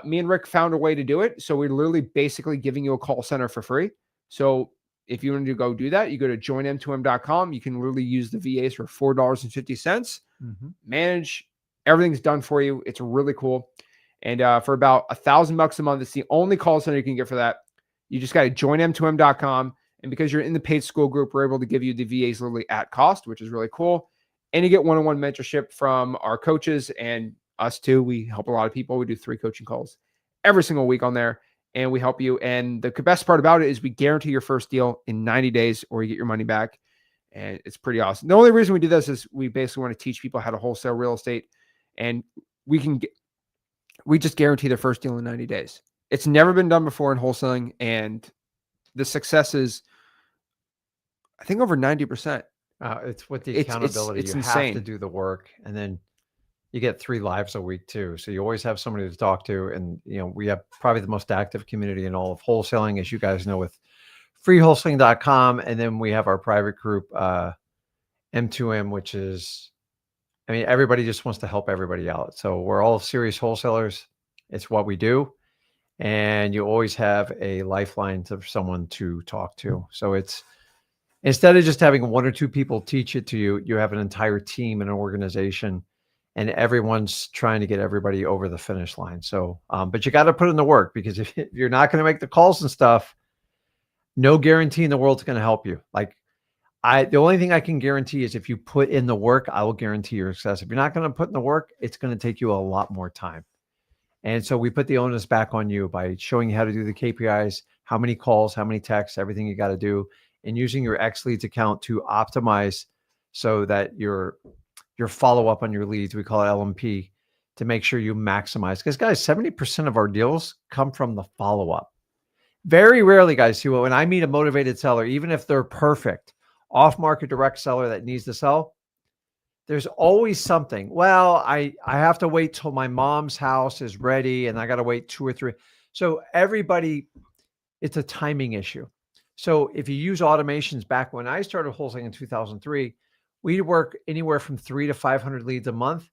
me and Rick found a way to do it. So we're literally basically giving you a call center for free. So if you want to go do that, you go to joinm2m.com. You can literally use the VAs for $4.50. Manage. Everything's done for you. It's really cool. And for about $1,000 a month, it's the only call center you can get for that. You just got to joinm2m.com. And because you're in the paid school group, we're able to give you the VAs literally at cost, which is really cool. And you get one-on-one mentorship from our coaches and us too. We help a lot of people. We do 3 coaching calls every single week on there, and we help you. And the best part about it is we guarantee your first deal in 90 days or you get your money back. And it's pretty awesome. The only reason we do this is we basically want to teach people how to wholesale real estate, and we just guarantee their first deal in 90 days. It's never been done before in wholesaling, and the success is, I think, over 90%. It's with the accountability. It's you insane. have to do the work, and then you get 3 lives a week too. So you always have somebody to talk to. And, we have probably the most active community in all of wholesaling, as you guys know, with freewholesaling.com. And then we have our private group, M2M, which is, everybody just wants to help everybody out. So we're all serious wholesalers. It's what we do. And you always have a lifeline to someone to talk to. So it's, instead of just having 1 or 2 people teach it to you, you have an entire team and an organization, and everyone's trying to get everybody over the finish line. So, but you got to put in the work, because if you're not going to make the calls and stuff, no guarantee in the world's going to help you. The only thing I can guarantee is if you put in the work, I will guarantee your success. If you're not going to put in the work, it's going to take you a lot more time. And so we put the onus back on you by showing you how to do the KPIs, how many calls, how many texts, everything you got to do, and using your XLeads account to optimize so that your follow-up on your leads, we call it LMP, to make sure you maximize. Because guys, 70% of our deals come from the follow-up. Very rarely, guys, see, when I meet a motivated seller, even if they're perfect, off-market direct seller that needs to sell, there's always something. Well, I have to wait till my mom's house is ready, and I got to wait 2 or 3. So everybody, it's a timing issue. So if you use automations, back when I started wholesaling in 2003, we'd work anywhere from 300 to 500 leads a month.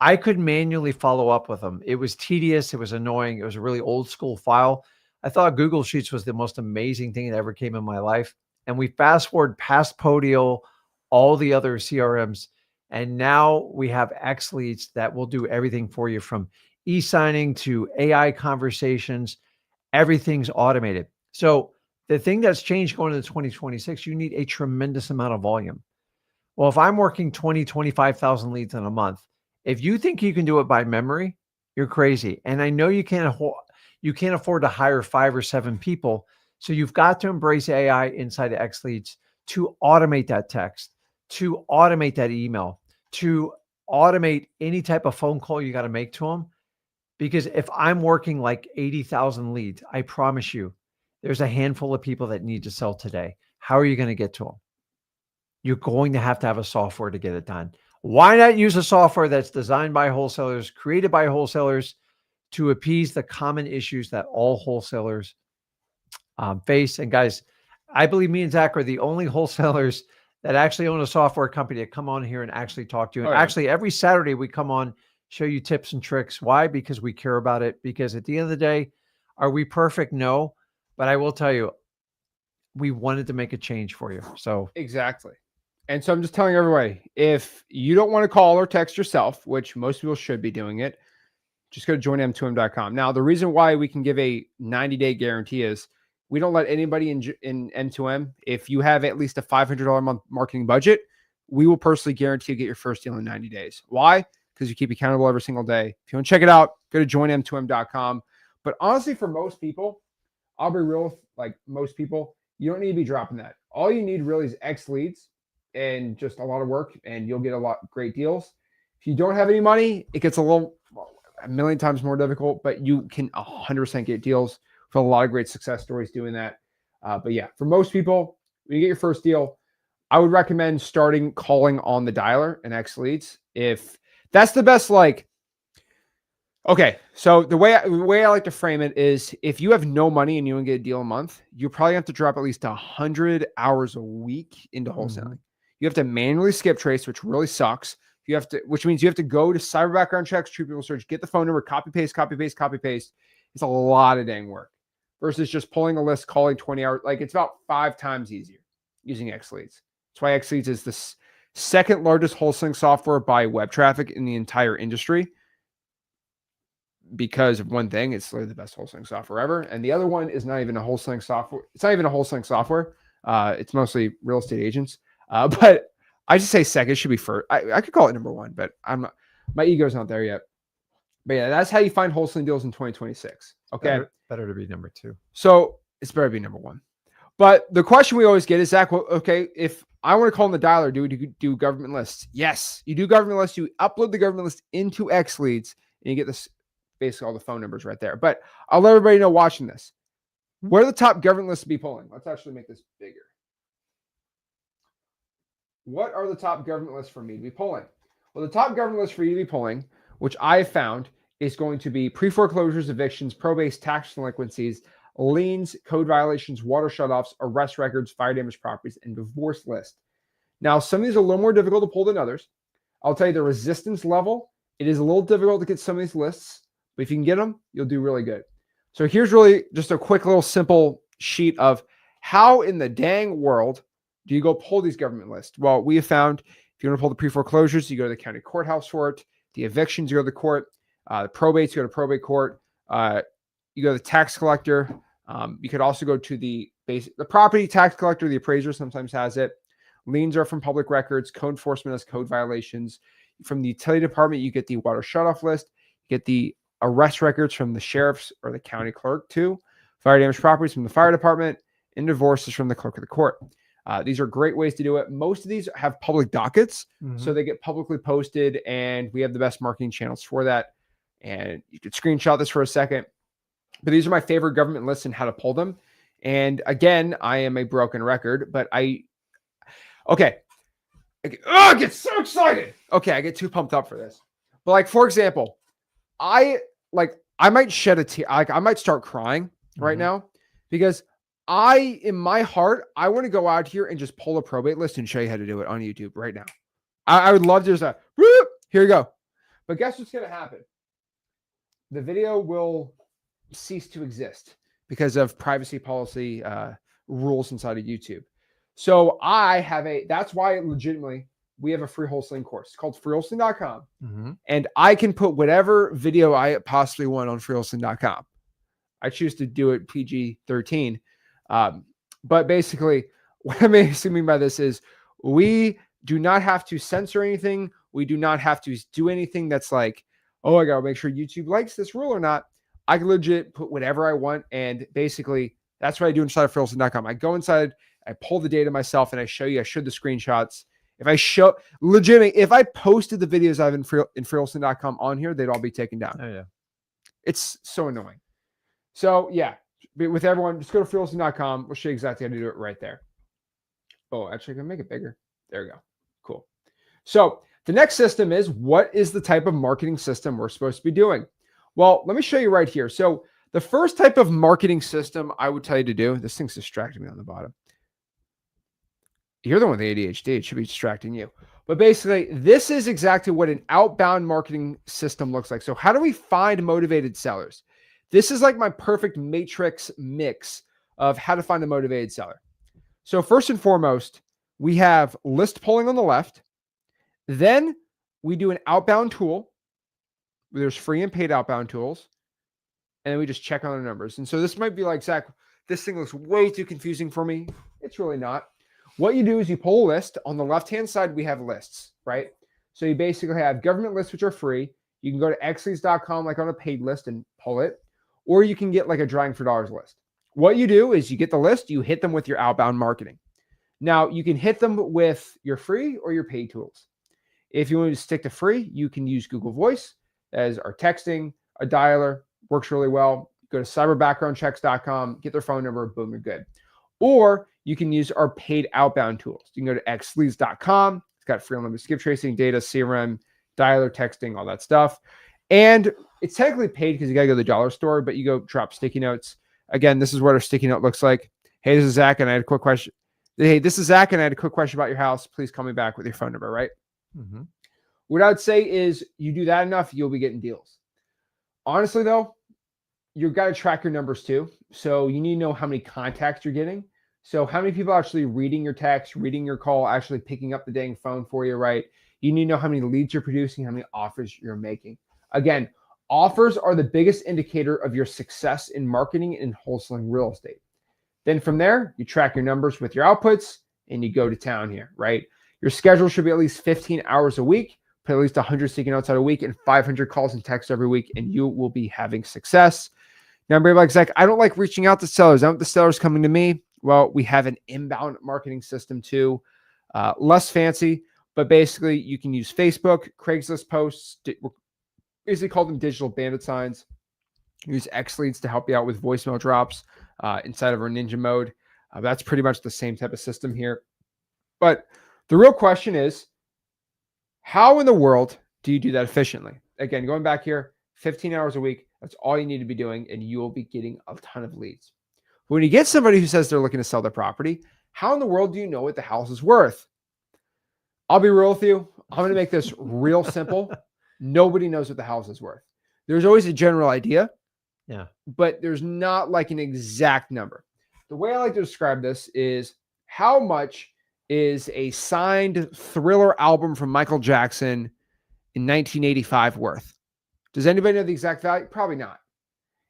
I could manually follow up with them. It was tedious. It was annoying. It was a really old school file. I thought Google Sheets was the most amazing thing that ever came in my life. And we fast forward past Podio, all the other CRMs. And now we have XLeads that will do everything for you, from e-signing to AI conversations. Everything's automated. So the thing that's changed going into 2026, you need a tremendous amount of volume. Well, if I'm working 20, 25,000 leads in a month, if you think you can do it by memory, you're crazy. And I know you can't afford to hire 5 or 7 people. So you've got to embrace AI inside of XLeads to automate that text, to automate that email, to automate any type of phone call you got to make to them. Because if I'm working like 80,000 leads, I promise you, there's a handful of people that need to sell today. How are you going to get to them? You're going to have a software to get it done. Why not use a software that's designed by wholesalers, created by wholesalers, to appease the common issues that all wholesalers face? And guys, I believe me and Zach are the only wholesalers that actually own a software company that come on here and actually talk to you. And actually, every Saturday we come on, show you tips and tricks. Why? Because we care about it. Because at the end of the day, are we perfect? No. But I will tell you, we wanted to make a change for you. So exactly. And so I'm just telling everybody, if you don't want to call or text yourself, which most people should be doing it, just go to joinm2m.com. Now, the reason why we can give a 90-day guarantee is we don't let anybody in M2M. If you have at least a $500 a month marketing budget, we will personally guarantee you get your first deal in 90 days. Why? Because you keep accountable every single day. If you want to check it out, go to joinm2m.com. But honestly, for most people, I'll be real, like most people, you don't need to be dropping that. All you need really is XLeads and just a lot of work, and you'll get a lot of great deals. If you don't have any money, it gets a million times more difficult, but you can 100% get deals for a lot of great success stories doing that. But yeah, for most people, when you get your first deal, I would recommend starting calling on the dialer and XLeads. If that's the best, okay, so the way I like to frame it is if you have no money and you don't get a deal a month, you probably have to drop at least 100 hours a week into wholesaling. You have to manually skip trace, which really sucks. Which means you have to go to cyber background checks, true people search, get the phone number, copy paste, copy paste, copy paste. It's a lot of dang work versus just pulling a list, calling 20 hours. Like it's about 5 times easier using XLeads. That's why XLeads is the second largest wholesaling software by web traffic in the entire industry. Because of one thing, it's literally the best wholesaling software ever. And the other one is not even a wholesaling software. It's not even a wholesaling software. It's mostly real estate agents. But I just say second, it should be first. I could call it number one, but my ego's not there yet. But yeah, that's how you find wholesaling deals in 2026. Okay. Better to be number 2. So it's better to be number 1. But the question we always get is, Zach, well, okay, if I want to call in the dialer, do we do government lists? Yes, you do government lists. You upload the government list into XLeads and you get this basically all the phone numbers right there. But I'll let everybody know watching this. What are the top government lists to be pulling? Let's actually make this bigger. What are the top government lists for me to be pulling? Well, the top government list for you to be pulling, which I found, is going to be pre-foreclosures, evictions, probates, tax delinquencies, liens, code violations, water shutoffs, arrest records, fire damage properties, and divorce list. Now, some of these are a little more difficult to pull than others. I'll tell you the resistance level. It is a little difficult to get some of these lists, but if you can get them, you'll do really good. So here's really just a quick little simple sheet of how in the dang world do you go pull these government lists? Well, we have found if you want to pull the pre-foreclosures, you go to the county courthouse for it. The evictions, you go to the court. The probates, you go to probate court. You go to the tax collector. You could also go to the property tax collector. The appraiser sometimes has it. Liens are from public records. Code enforcement has code violations. From the utility department, you get the water shutoff list. You get the arrest records from the sheriff's or the county clerk too. Fire damage properties from the fire department, and divorces from the clerk of the court. These are great ways to do it. Most of these have public dockets, so they get publicly posted, and we have the best marketing channels for that. And you could screenshot this for a second. But these are my favorite government lists and how to pull them. And again, I am a broken record, but I get so excited. Okay, I get too pumped up for this. But like, for example, I might shed a tear. Like I might start crying right now because in my heart, I want to go out here and just pull a probate list and show you how to do it on YouTube right now. I would love to just here you go. But guess what's going to happen? The video will cease to exist because of privacy policy rules inside of YouTube. So that's why legitimately we have a free wholesaling course. It's called freewholesaling.com. And I can put whatever video I possibly want on freewholesaling.com. I choose to do it PG-13. But basically, what I'm assuming by this is we do not have to censor anything. We do not have to do anything that's like, oh, I got to make sure YouTube likes this rule or not. I can legit put whatever I want. And basically, that's what I do inside of freewholesaling.com. I go inside, I pull the data myself, and I show you. I show the screenshots. If I posted the videos I have in freewholesaling.com on here, they'd all be taken down. Oh, yeah. It's so annoying. So, yeah. With everyone, just go to freewholesaling.com. We'll show you exactly how to do it right there. Oh, actually, I'm going to make it bigger. There we go. Cool. So the next system is, what is the type of marketing system we're supposed to be doing? Well, let me show you right here. So the first type of marketing system I would tell you to do, this thing's distracting me on the bottom. You're the one with the ADHD. It should be distracting you. But basically, this is exactly what an outbound marketing system looks like. So how do we find motivated sellers? This is like my perfect matrix mix of how to find a motivated seller. So first and foremost, we have list pulling on the left. Then we do an outbound tool. There's free and paid outbound tools. And then we just check on the numbers. And so this might be like, Zach, this thing looks way too confusing for me. It's really not. What you do is you pull a list. On the left-hand side, we have lists, right? So you basically have government lists, which are free. You can go to XLeads.com like on a paid list and pull it. or you can get like a drawing for dollars list. What you do is you get the list, you hit them with your outbound marketing. Now you can hit them with your free or your paid tools. If you want to stick to free, you can use Google Voice as our texting, a dialer, works really well. Go to cyberbackgroundchecks.com, get their phone number, boom, you're good. Or you can use our paid outbound tools. You can go to XLeads.com. It's got free unlimited skip tracing, data, CRM, dialer, texting, all that stuff. And it's technically paid because you got to go to the dollar store, but you go drop sticky notes. Again, this is what our sticky note looks like. Hey, this is Zach, and I had a quick question. Hey, this is Zach, and I had a quick question about your house. Please call me back with your phone number, right? Mm-hmm. What I would say is you do that enough, you'll be getting deals. Honestly, though, you've got to track your numbers too. So you need to know how many contacts you're getting. So how many people are actually reading your text, reading your call, actually picking up the dang phone for you, right? You need to know how many leads you're producing, how many offers you're making. Again, offers are the biggest indicator of your success in marketing and wholesaling real estate. Then from there, you track your numbers with your outputs and you go to town here, right? Your schedule should be at least 15 hours a week, put at least 100 sticky notes out a week and 500 calls and texts every week, and you will be having success. Now, everybody like, Zach, I don't like reaching out to sellers. I want the sellers coming to me. Well, we have an inbound marketing system too, less fancy, but basically you can use Facebook, Craigslist posts, basically call them digital bandit signs. Use XLeads to help you out with voicemail drops inside of our Ninja mode. That's pretty much the same type of system here. But the real question is, how in the world do you do that efficiently? Again, going back here, 15 hours a week, that's all you need to be doing, and you will be getting a ton of leads. When you get somebody who says they're looking to sell their property, how in the world do you know what the house is worth? I'll be real with you. I'm going to make this real simple. Nobody knows what the house is worth. There's always a general idea. Yeah. But there's not like an exact number. The way I like to describe this is how much is a signed Thriller album from Michael Jackson in 1985 worth? Does anybody know the exact value? Probably not.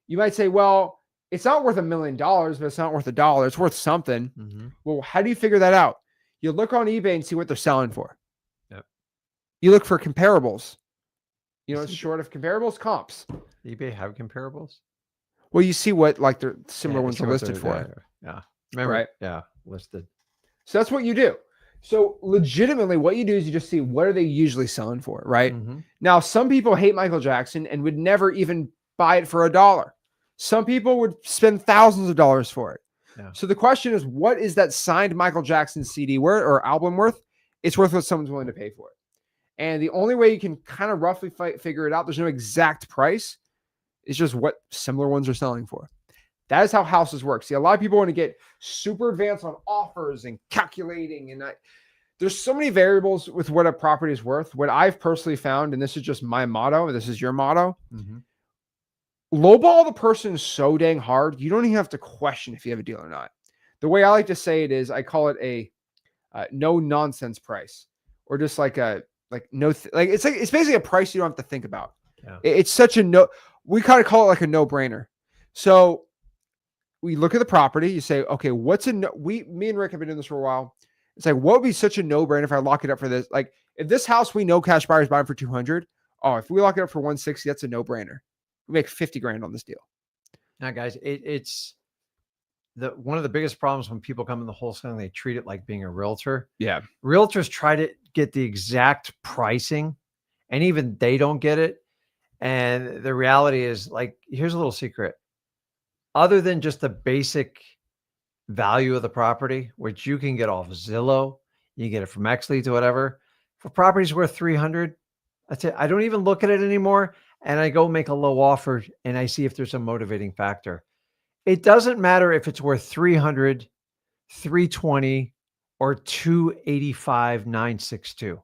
You might say, well, it's not worth $1 million, but it's not worth $1. It's worth something. Mm-hmm. Well, how do you figure that out? You look on eBay and see what they're selling for. Yep. You look for comparables. You know, it's short of comparables, comps. eBay have comparables? Well, you see what like their similar ones are listed for. There. Yeah. Remember? Right. Yeah. Listed. So that's what you do. So legitimately what you do is you just see what are they usually selling for, right? Mm-hmm. Now, some people hate Michael Jackson and would never even buy it for $1. Some people would spend thousands of dollars for it. Yeah. So the question is, what is that signed Michael Jackson CD worth or album worth? It's worth what someone's willing to pay for it. And the only way you can kind of roughly figure it out, there's no exact price. It's just what similar ones are selling for. That is how houses work. See, a lot of people want to get super advanced on offers and calculating. And there's so many variables with what a property is worth. What I've personally found, and this is just my motto, this is your motto, lowball the person so dang hard, you don't even have to question if you have a deal or not. The way I like to say it is I call it a no nonsense price, or just like a it's basically a price you don't have to think about. Yeah. It's such a we kind of call it like a no-brainer. So we look at the property, you say, okay, me and Rick have been doing this for a while. It's like, what would be such a no-brainer if I lock it up for this? Like, if this house we know cash buyers buying for 200, if we lock it up for 160, that's a no-brainer. We make 50 grand on this deal. Now, guys, it's one of the biggest problems when people come in the wholesaling, they treat it like being a realtor. Yeah. Realtors try to get the exact pricing, and even they don't get it. And the reality is, like, here's a little secret. Other than just the basic value of the property, which you can get off Zillow, you get it from XLeads or whatever, for properties worth 300, that's it. I don't even look at it anymore. And I go make a low offer and I see if there's a motivating factor. It doesn't matter if it's worth 300, 320, or 285,962.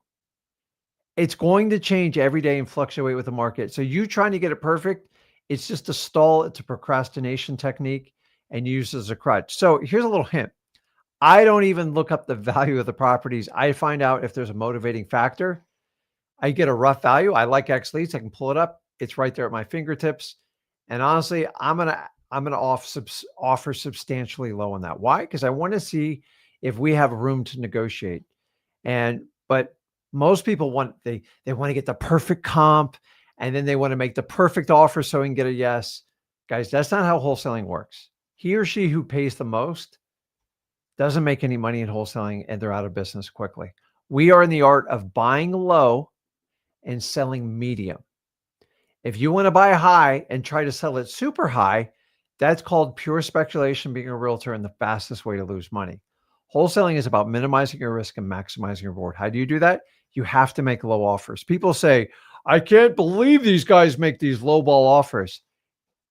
It's going to change every day and fluctuate with the market. So you trying to get it perfect, it's just a stall. It's a procrastination technique and used as a crutch. So here's a little hint. I don't even look up the value of the properties. I find out if there's a motivating factor. I get a rough value. I like XLeads. I can pull it up. It's right there at my fingertips. And honestly, I'm gonna offer substantially low on that. Why? Because I want to see if we have room to negotiate. But most people want they want to get the perfect comp, and then they want to make the perfect offer so we can get a yes. Guys, that's not how wholesaling works. He or she who pays the most doesn't make any money in wholesaling, and they're out of business quickly. We are in the art of buying low and selling medium. If you want to buy high and try to sell it super high, that's called pure speculation, being a realtor, and the fastest way to lose money. Wholesaling is about minimizing your risk and maximizing your reward. How do you do that? You have to make low offers. People say, I can't believe these guys make these low ball offers.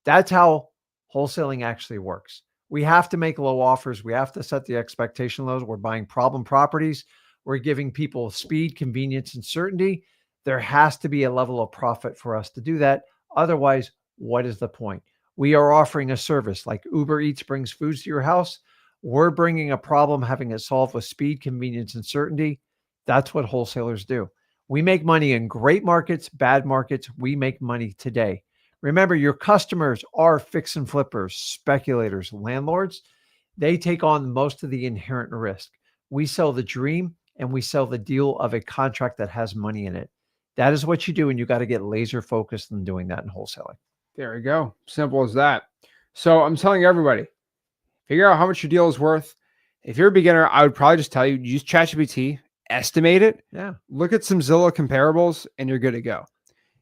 That's how wholesaling actually works. We have to make low offers. We have to set the expectation lows. We're buying problem properties. We're giving people speed, convenience, and certainty. There has to be a level of profit for us to do that. Otherwise, what is the point? We are offering a service like Uber Eats brings foods to your house. We're bringing a problem, having it solved with speed, convenience, and certainty. That's what wholesalers do. We make money in great markets, bad markets. We make money today. Remember, your customers are fix and flippers, speculators, landlords. They take on most of the inherent risk. We sell the dream and we sell the deal of a contract that has money in it. That is what you do, and you got to get laser focused on doing that in wholesaling. There we go. Simple as that. So I'm telling everybody, figure out how much your deal is worth. If you're a beginner, I would probably just tell you, use ChatGPT, estimate it. Yeah. Look at some Zillow comparables, and you're good to go.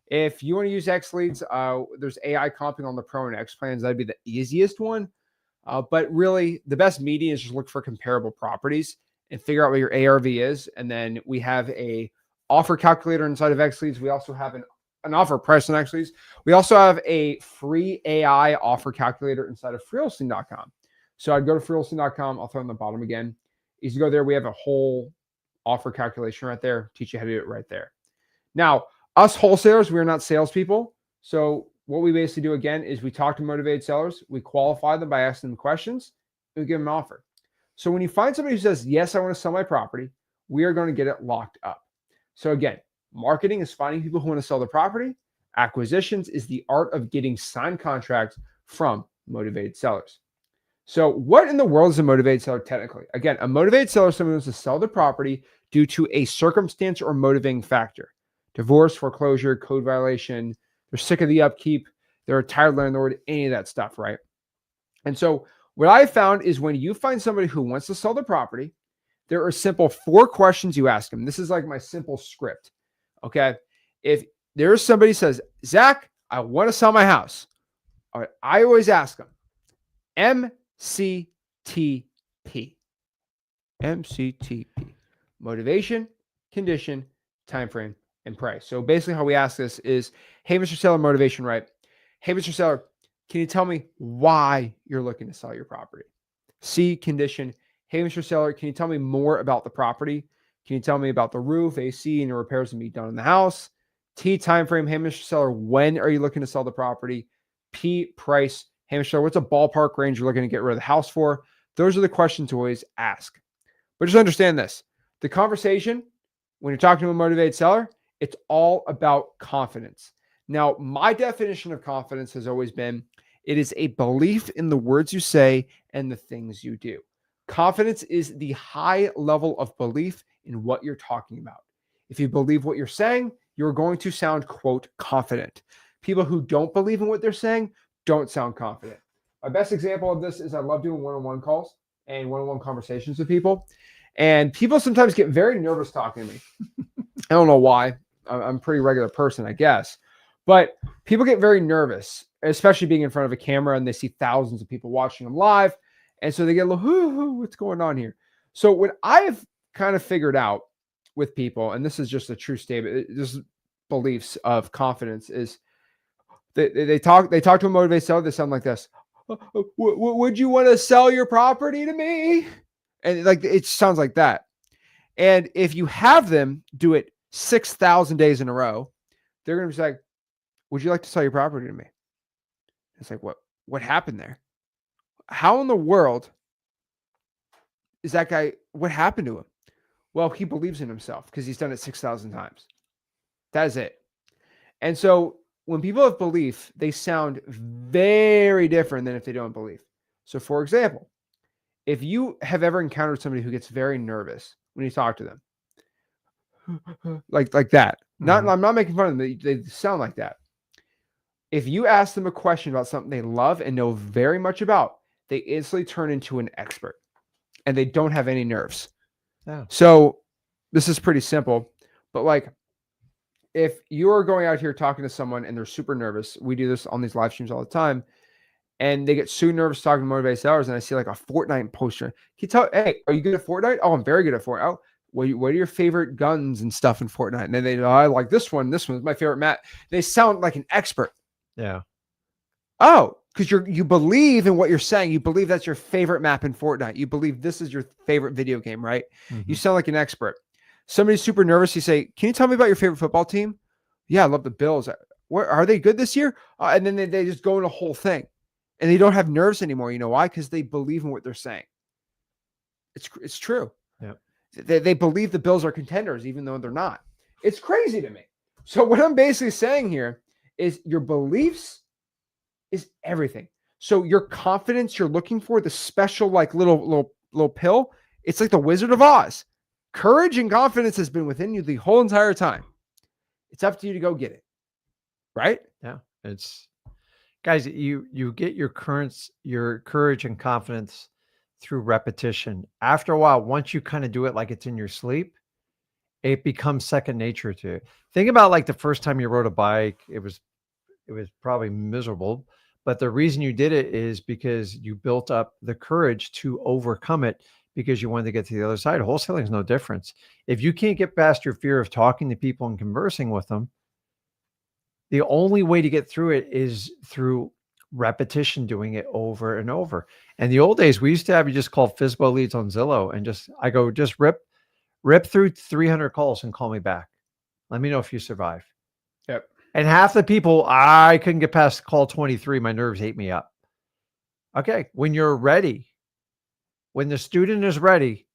If you want to use XLeads, there's AI comping on the Pro and X plans. That'd be the easiest one. But really, the best median is just look for comparable properties and figure out what your ARV is. And then we have a offer calculator inside of XLeads. We also have an offer price on XLeads. We also have a free AI offer calculator inside of freelisting.com. So I'd go to freelisting.com. I'll throw it on the bottom again. Easy to go there. We have a whole offer calculation right there. Teach you how to do it right there. Now, us wholesalers, we are not salespeople. So what we basically do again is we talk to motivated sellers. We qualify them by asking them questions. And we give them an offer. So when you find somebody who says, yes, I want to sell my property, we are going to get it locked up. So again, marketing is finding people who want to sell the property. Acquisitions is the art of getting signed contracts from motivated sellers. So what in the world is a motivated seller technically? Again, a motivated seller is someone who wants to sell the property due to a circumstance or motivating factor. Divorce, foreclosure, code violation, they're sick of the upkeep, they're a tired landlord, any of that stuff, right? And so what I found is when you find somebody who wants to sell the property, there are simple 4 questions you ask them. This is like my simple script, okay? If there's somebody who says, Zach, I want to sell my house. All right, I always ask them, MCTP. MCTP. Motivation, condition, time frame, and price. So basically how we ask this is, hey, Mr. Seller, motivation, right? Hey, Mr. Seller, can you tell me why you're looking to sell your property? C, condition. Hey, Mr. Seller, can you tell me more about the property? Can you tell me about the roof, AC, and the repairs that be done in the house? T, time frame. Hey, Mr. Seller, when are you looking to sell the property? P, price. Hey, Mr. Seller, what's a ballpark range you're looking to get rid of the house for? Those are the questions to always ask. But just understand this. The conversation, when you're talking to a motivated seller, it's all about confidence. Now, my definition of confidence has always been, it is a belief in the words you say and the things you do. Confidence is the high level of belief in what you're talking about. If you believe what you're saying, you're going to sound, quote, confident. People who don't believe in what they're saying don't sound confident. My best example of this is I love doing one-on-one calls and one-on-one conversations with people. And people sometimes get very nervous talking to me. I don't know why. I'm a pretty regular person, I guess. But people get very nervous, especially being in front of a camera and they see thousands of people watching them live. And so they get a little, what's going on here? So what I've kind of figured out with people, and this is just a true statement, this is beliefs of confidence, is they talk to a motivated seller, they sound like this. Would you want to sell your property to me? And like it sounds like that. And if you have them do it 6,000 days in a row, they're going to be like, would you like to sell your property to me? It's like, what happened there? How in the world is that guy? What happened to him? Well, he believes in himself because he's done it 6,000 times. That is it. And so when people have belief, they sound very different than if they don't believe. So for example, if you have ever encountered somebody who gets very nervous when you talk to them, like that, I'm not making fun of them. They sound like that. if you ask them a question about something they love and know very much about, they instantly turn into an expert and they don't have any nerves. Yeah. So this is pretty simple, but like if you're going out here talking to someone and they're super nervous, we do this on these live streams all the time, and they get so nervous talking to motivated sellers, and I see like a Fortnite poster. Can you tell, hey, are you good at Fortnite? Oh, I'm very good at Fortnite. Oh, what are your favorite guns and stuff in Fortnite? And then they, oh, I like this one. This one's my favorite map. They sound like an expert. Yeah. Oh, because you believe in what you're saying. You believe that's your favorite map in Fortnite. You believe this is your favorite video game, right? Mm-hmm. You sound like an expert. Somebody's super nervous. You say, can you tell me about your favorite football team? Yeah, I love the Bills. What, are they good this year? And then they just go in a whole thing. And they don't have nerves anymore. You know why? Because they believe in what they're saying. It's true. Yeah. They believe the Bills are contenders, even though they're not. It's crazy to me. So what I'm basically saying here is your beliefs is everything. So your confidence you're looking for, the special like little pill, it's like the Wizard of Oz. Courage and confidence has been within you the whole entire time. It's up to you to go get it. Right? Yeah. It's guys, you get your courage and confidence through repetition. After a while, once you kind of do it like it's in your sleep, it becomes second nature to you. Think about like the first time you rode a bike, it was probably miserable, but the reason you did it is because you built up the courage to overcome it because you wanted to get to the other side. Wholesaling is no difference. If you can't get past your fear of talking to people and conversing with them, the only way to get through it is through repetition, doing it over and over. And the old days, we used to have you just call FSBO leads on Zillow and just rip through 300 calls and call me back. Let me know if you survive. Yep. And half the people, I couldn't get past call 23. My nerves ate me up. Okay. When you're ready, when the student is ready,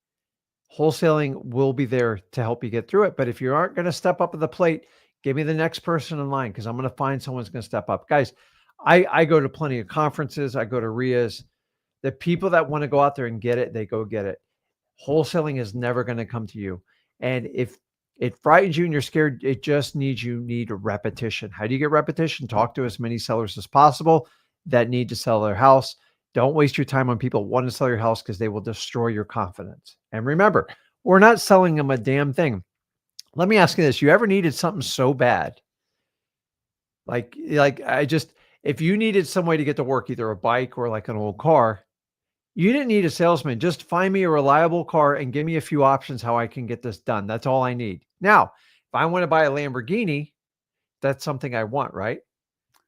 wholesaling will be there to help you get through it. But if you aren't going to step up to the plate, give me the next person in line because I'm going to find someone's going to step up. Guys, I go to plenty of conferences. I go to RIAs. The people that want to go out there and get it, they go get it. Wholesaling is never going to come to you. And if it frightens you and you're scared, it just need repetition. How do you get repetition? Talk to as many sellers as possible that need to sell their house. Don't waste your time on people wanting to sell your house because they will destroy your confidence. And remember, we're not selling them a damn thing. Let me ask you this. You ever needed something so bad? If you needed some way to get to work, either a bike or like an old car, you didn't need a salesman. Just find me a reliable car and give me a few options how I can get this done. That's all I need. Now, if I want to buy a Lamborghini, that's something I want, right?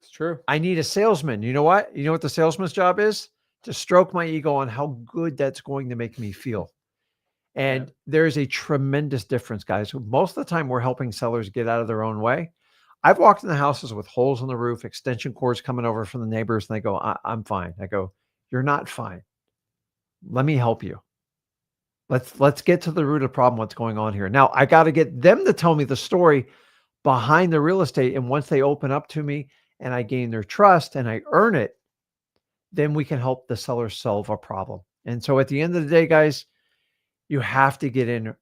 It's true. I need a salesman. You know what? You know what the salesman's job is? To stroke my ego on how good that's going to make me feel. And there's a tremendous difference, guys. Most of the time, we're helping sellers get out of their own way. I've walked in the houses with holes in the roof, extension cords coming over from the neighbors, and they go, I'm fine. I go, you're not fine. Let me help you. Let's get to the root of the problem, what's going on here. Now, I got to get them to tell me the story behind the real estate. And once they open up to me and I gain their trust and I earn it, then we can help the seller solve a problem. And so at the end of the day, guys, you have to get in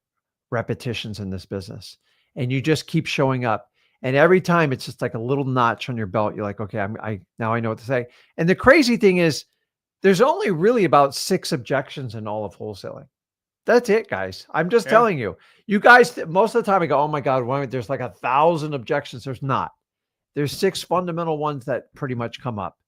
repetitions in this business and you just keep showing up. And every time it's just like a little notch on your belt. You're like, okay, now I know what to say. And the crazy thing is there's only really about 6 objections in all of wholesaling. That's it, guys. I'm just telling you, you guys, most of the time I go, oh my God, there's like 1,000 objections. There's not. There's 6 fundamental ones that pretty much come up.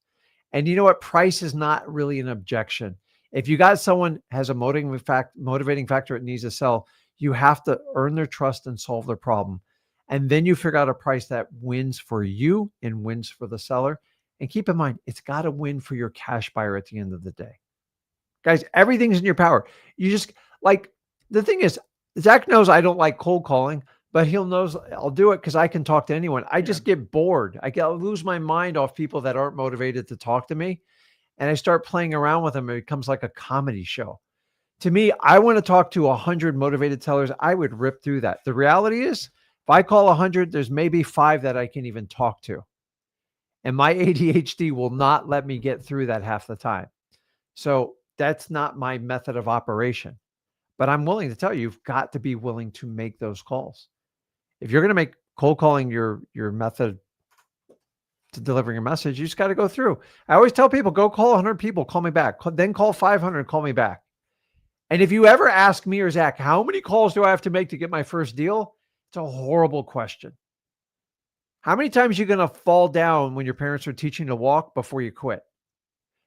And you know what? Price is not really an objection. If you got someone has a motivating factor it needs to sell, you have to earn their trust and solve their problem. And then you figure out a price that wins for you and wins for the seller. And keep in mind, it's got to win for your cash buyer at the end of the day. Guys, everything's in your power. You just the thing is, Zach knows I don't like cold calling, but he'll knows I'll do it because I can talk to anyone. I just get bored. I lose my mind off people that aren't motivated to talk to me. And I start playing around with them. It becomes like a comedy show. To me, I want to talk to 100 motivated sellers. I would rip through that. The reality is, if I call 100, there's maybe 5 that I can even talk to. And my ADHD will not let me get through that half the time. So that's not my method of operation. But I'm willing to tell you, you've got to be willing to make those calls. If you're going to make cold calling your method, to delivering a message. You just got to go through. I always tell people, go call 100 people, call me back. Then call 500, call me back. And if you ever ask me or Zach, how many calls do I have to make to get my first deal? It's a horrible question. How many times are you going to fall down when your parents are teaching you to walk before you quit?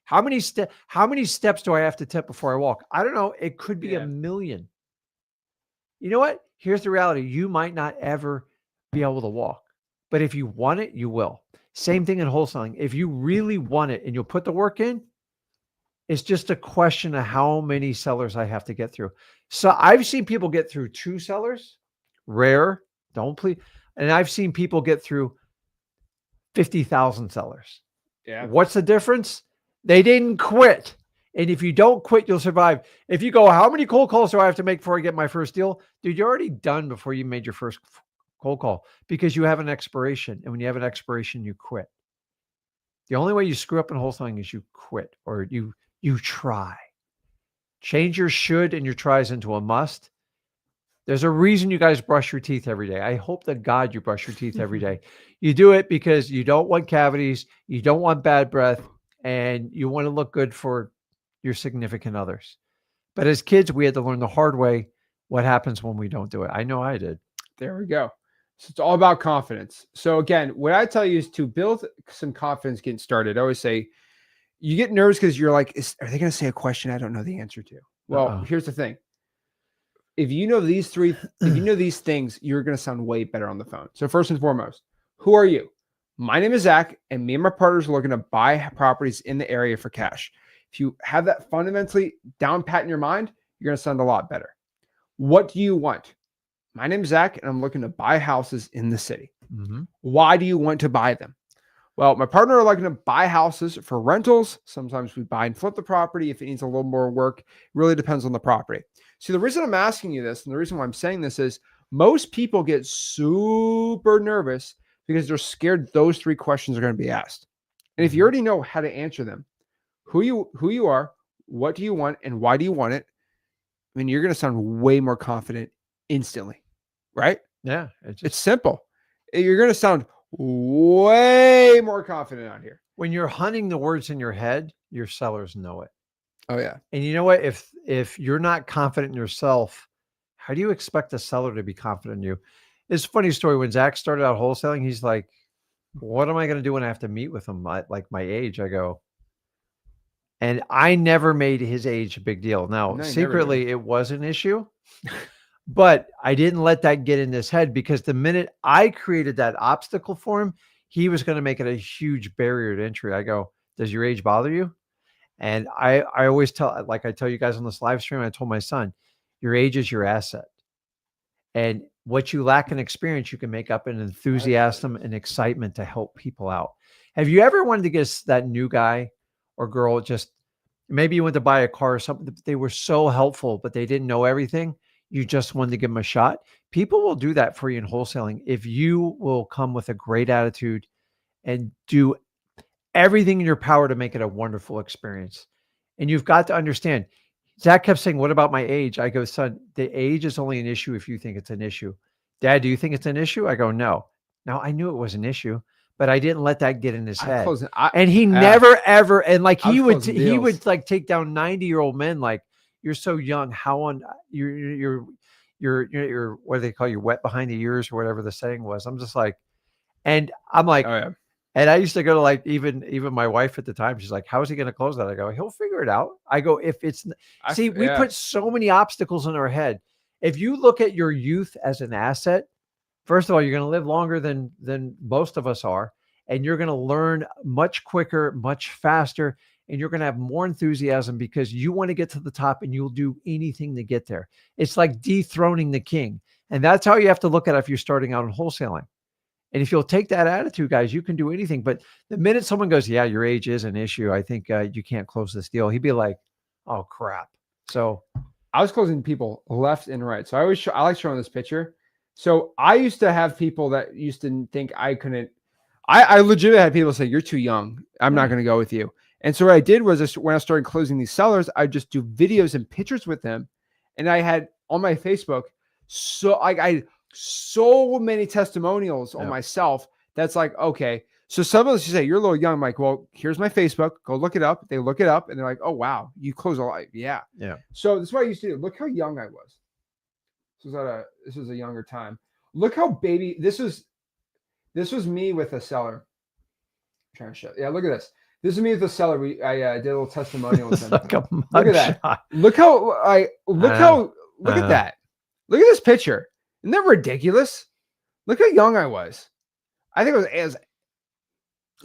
How many steps do I have to take before I walk? I don't know. It could be a million. You know what? Here's the reality. You might not ever be able to walk, but if you want it, you will. Same thing in wholesaling. If you really want it and you'll put the work in, it's just a question of how many sellers I have to get through. So I've seen people get through 2 sellers, rare, don't please. And I've seen people get through 50,000 sellers. Yeah. What's the difference? They didn't quit. And if you don't quit, you'll survive. If you go, how many cold calls do I have to make before I get my first deal? Dude, you're already done before you made your first cold call because you have an expiration. And when you have an expiration, you quit. The only way you screw up in wholesaling is you quit or you try. Change your should and your tries into a must. There's a reason you guys brush your teeth every day. I hope that God you brush your teeth every day. You do it because you don't want cavities, you don't want bad breath, and you want to look good for your significant others. But as kids, we had to learn the hard way what happens when we don't do it. I know I did. There we go. So it's all about confidence. So again, what I tell you is to build some confidence getting started. I always say you get nervous because you're like, are they going to say a question I don't know the answer to? Well, here's the thing. If you know these things, you're going to sound way better on the phone. So first and foremost, who are you? My name is Zach, and me and my partners are looking to buy properties in the area for cash. If you have that fundamentally down pat in your mind, you're going to sound a lot better. What do you want? My name is Zach, and I'm looking to buy houses in the city. Mm-hmm. Why do you want to buy them? Well, my partner are looking to buy houses for rentals. Sometimes we buy and flip the property if it needs a little more work. It really depends on the property. See, the reason I'm asking you this and the reason why I'm saying this is most people get super nervous because they're scared those 3 questions are going to be asked. And if you already know how to answer them, who you are, what do you want, and why do you want it, I mean, you're going to sound way more confident instantly, right? Yeah. It's simple. You're going to sound way more confident out here. When you're hunting the words in your head, your sellers know it. Oh yeah. And you know what? If you're not confident in yourself, how do you expect a seller to be confident in you? It's a funny story. When Zach started out wholesaling, he's like, what am I going to do when I have to meet with him? Like my age, I go, and I never made his age a big deal. Now, secretly it was an issue, but I didn't let that get in his head because the minute I created that obstacle for him, he was going to make it a huge barrier to entry. I go, does your age bother you? And I always tell, like I tell you guys on this live stream, I told my son, your age is your asset. And what you lack in experience, you can make up in enthusiasm and excitement to help people out. Have you ever wanted to get that new guy or girl, just maybe you went to buy a car or something, they were so helpful, but they didn't know everything. You just wanted to give them a shot. People will do that for you in wholesaling. If you will come with a great attitude and do everything in your power to make it a wonderful experience. And you've got to understand, Zach kept saying, what about my age? I go, son, the age is only an issue if you think it's an issue. Dad, do you think it's an issue? I go, no. Now I knew it was an issue, but I didn't let that get in his head. And he never, ever, and like he would like take down 90-year-old men. Like, you're so young. How on you're what do they call you? Wet behind the ears or whatever the saying was. I'm just like, and I'm like, oh, yeah. And I used to go to like, even my wife at the time, she's like, how is he going to close that? I go, he'll figure it out. I go, we put so many obstacles in our head. If you look at your youth as an asset, first of all, you're going to live longer than most of us are. And you're going to learn much quicker, much faster. And you're going to have more enthusiasm because you want to get to the top and you'll do anything to get there. It's like dethroning the king. And that's how you have to look at it if you're starting out in wholesaling. And if you'll take that attitude, guys, you can do anything. But the minute someone goes, yeah, your age is an issue, I think you can't close this deal, he'd be like, oh, crap. So I was closing people left and right. So I like showing this picture. So I used to have people that used to think I couldn't. I legitimately had people say, you're too young. I'm not going to go with you. And so what I did was when I started closing these sellers, I just do videos and pictures with them. And I had on my Facebook, so I so many testimonials on myself. That's like, okay. So some of us, you say, you're a little young. I'm like, well, here's my Facebook. Go look it up. They look it up and they're like, oh, wow, you close a lot. Yeah. Yeah. So this is what I used to do. Look how young I was. This was a younger time. Look how baby, this was me with a seller. I'm trying to show. Yeah, look at this. This is me with a seller. I did a little testimonial with them. Like look at that. Shot. Look at that. Look at this picture. Isn't that ridiculous? Look how young I was. I think it was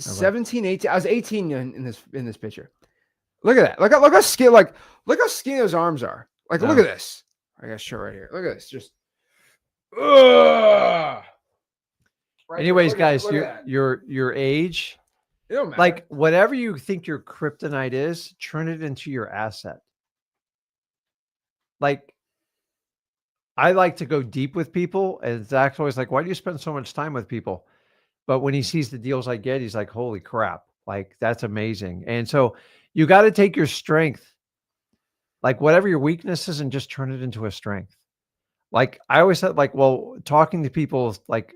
17, 18. I was 18 in this picture. Look at that. Look how skinny, look how skinny those arms are. Like, look at this. I got to show right here. Look at this. Just right. Anyways, guys, your age, like whatever you think your kryptonite is, turn it into your asset. Like, I like to go deep with people, and Zach's always like, why do you spend so much time with people? But when he sees the deals I get, he's like, holy crap, like that's amazing. And so you got to take your strength, like whatever your weakness is, and just turn it into a strength. Like I always said, like, well, talking to people, like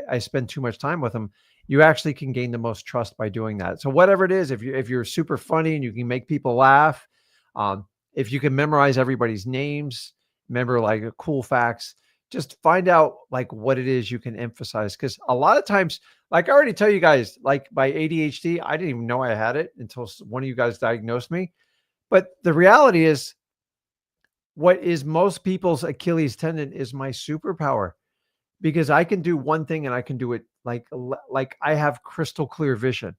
I spend too much time with them, you actually can gain the most trust by doing that. So whatever it is, if you're super funny and you can make people laugh, if you can memorize everybody's names, remember like cool facts, just find out like what it is you can emphasize. Because a lot of times, like I already tell you guys, like my ADHD, I didn't even know I had it until one of you guys diagnosed me. But the reality is, what is most people's Achilles tendon is my superpower, because I can do one thing and I can do it like I have crystal clear vision.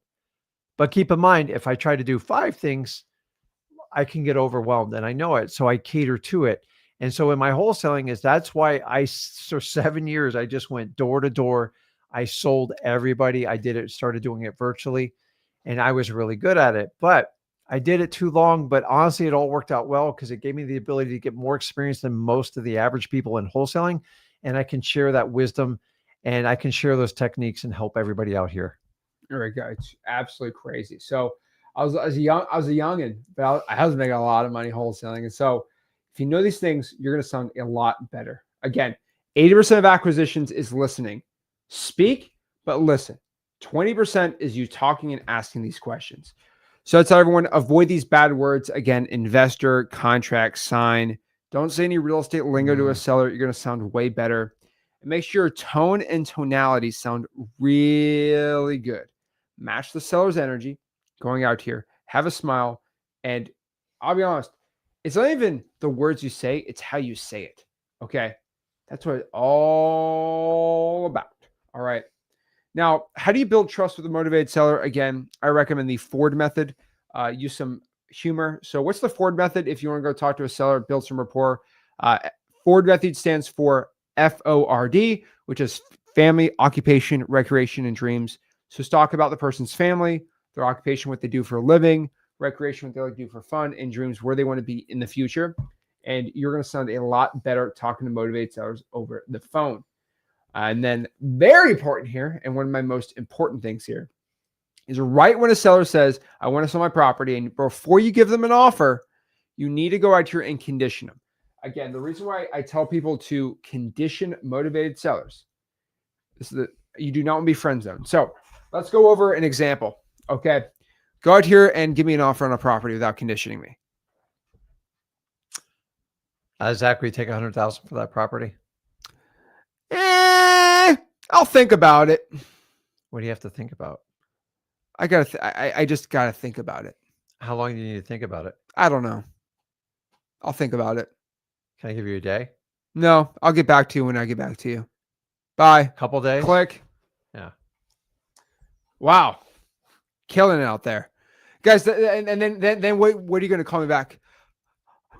But keep in mind, if I try to do 5 things, I can get overwhelmed, and I know it. So I cater to it. And so in my wholesaling that's why for 7 years, I just went door to door. I sold everybody. I started doing it virtually, and I was really good at it, but I did it too long. But honestly, it all worked out well because it gave me the ability to get more experience than most of the average people in wholesaling. And I can share that wisdom, and I can share those techniques and help everybody out here. All right, guys, it's absolutely crazy. So I was a youngin', but I was making a lot of money wholesaling. And so if you know these things, you're going to sound a lot better. Again, 80% of acquisitions is listening. Speak, but listen. 20% is you talking and asking these questions. So I tell everyone, avoid these bad words. Again, investor, contract, sign. Don't say any real estate lingo to a seller. You're going to sound way better. And make sure your tone and tonality sound really good. Match the seller's energy going out here. Have a smile. And I'll be honest, it's not even the words you say, it's how you say it. Okay? That's what it's all about. All right. Now, how do you build trust with a motivated seller? Again, I recommend the Ford method. Use some humor. So what's the Ford method? If you want to go talk to a seller, build some rapport. Ford method stands for FORD, which is family, occupation, recreation, and dreams. So talk about the person's family, their occupation, what they do for a living, recreation, what they like to do for fun, and dreams, where they want to be in the future. And you're going to sound a lot better talking to motivated sellers over the phone. And then very important here, and one of my most important things here, is right when a seller says, I want to sell my property, and before you give them an offer, you need to go out here and condition them. Again, the reason why I tell people to condition motivated sellers is that you do not want to be friend zoned. So let's go over an example. Okay. Go out here and give me an offer on a property without conditioning me. Zach, will you take $100,000 for that property? I'll think about it. What do you have to think about? I just gotta think about it. How long do you need to think about it? I don't know. I'll think about it. Can I give you a day? No, I'll get back to you when I get back to you. Bye. Couple days? Click. Yeah. Wow. Killing it out there. Guys, and then what are you going to call me back?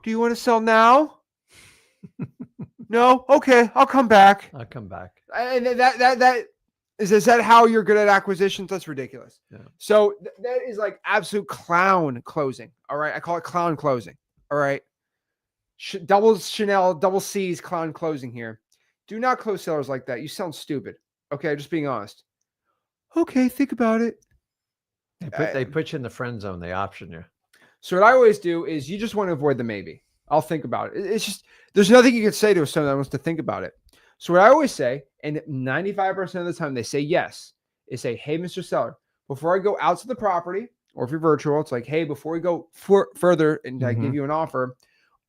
Do you want to sell now? No? Okay, I'll come back. I'll come back. And that is that how you're good at acquisitions? That's ridiculous. Yeah. So that is like absolute clown closing. All right. I call it clown closing. All right. Double Chanel, double C's clown closing here. Do not close sellers like that. You sound stupid. Okay. Just being honest. Okay. Think about it. They put you in the friend zone. They option you. So what I always do is you just want to avoid the maybe. I'll think about it. It's just, there's nothing you can say to someone that wants to think about it. So what I always say, and 95% of the time they say yes, is say, hey, Mr. Seller, before I go out to the property, or if you're virtual, it's like, hey, before we go further and I give you an offer,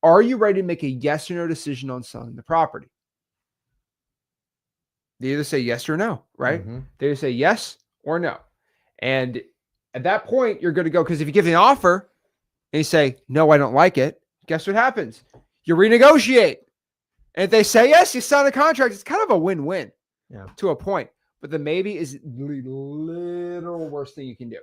are you ready to make a yes or no decision on selling the property? They either say yes or no, right? They either say yes or no. And at that point, you're good to go. Because if you give an offer and you say, no, I don't like it, guess what happens? You renegotiate. And if they say yes, you sign a contract. It's kind of a win-win to a point. But the maybe is the little worst thing you can do.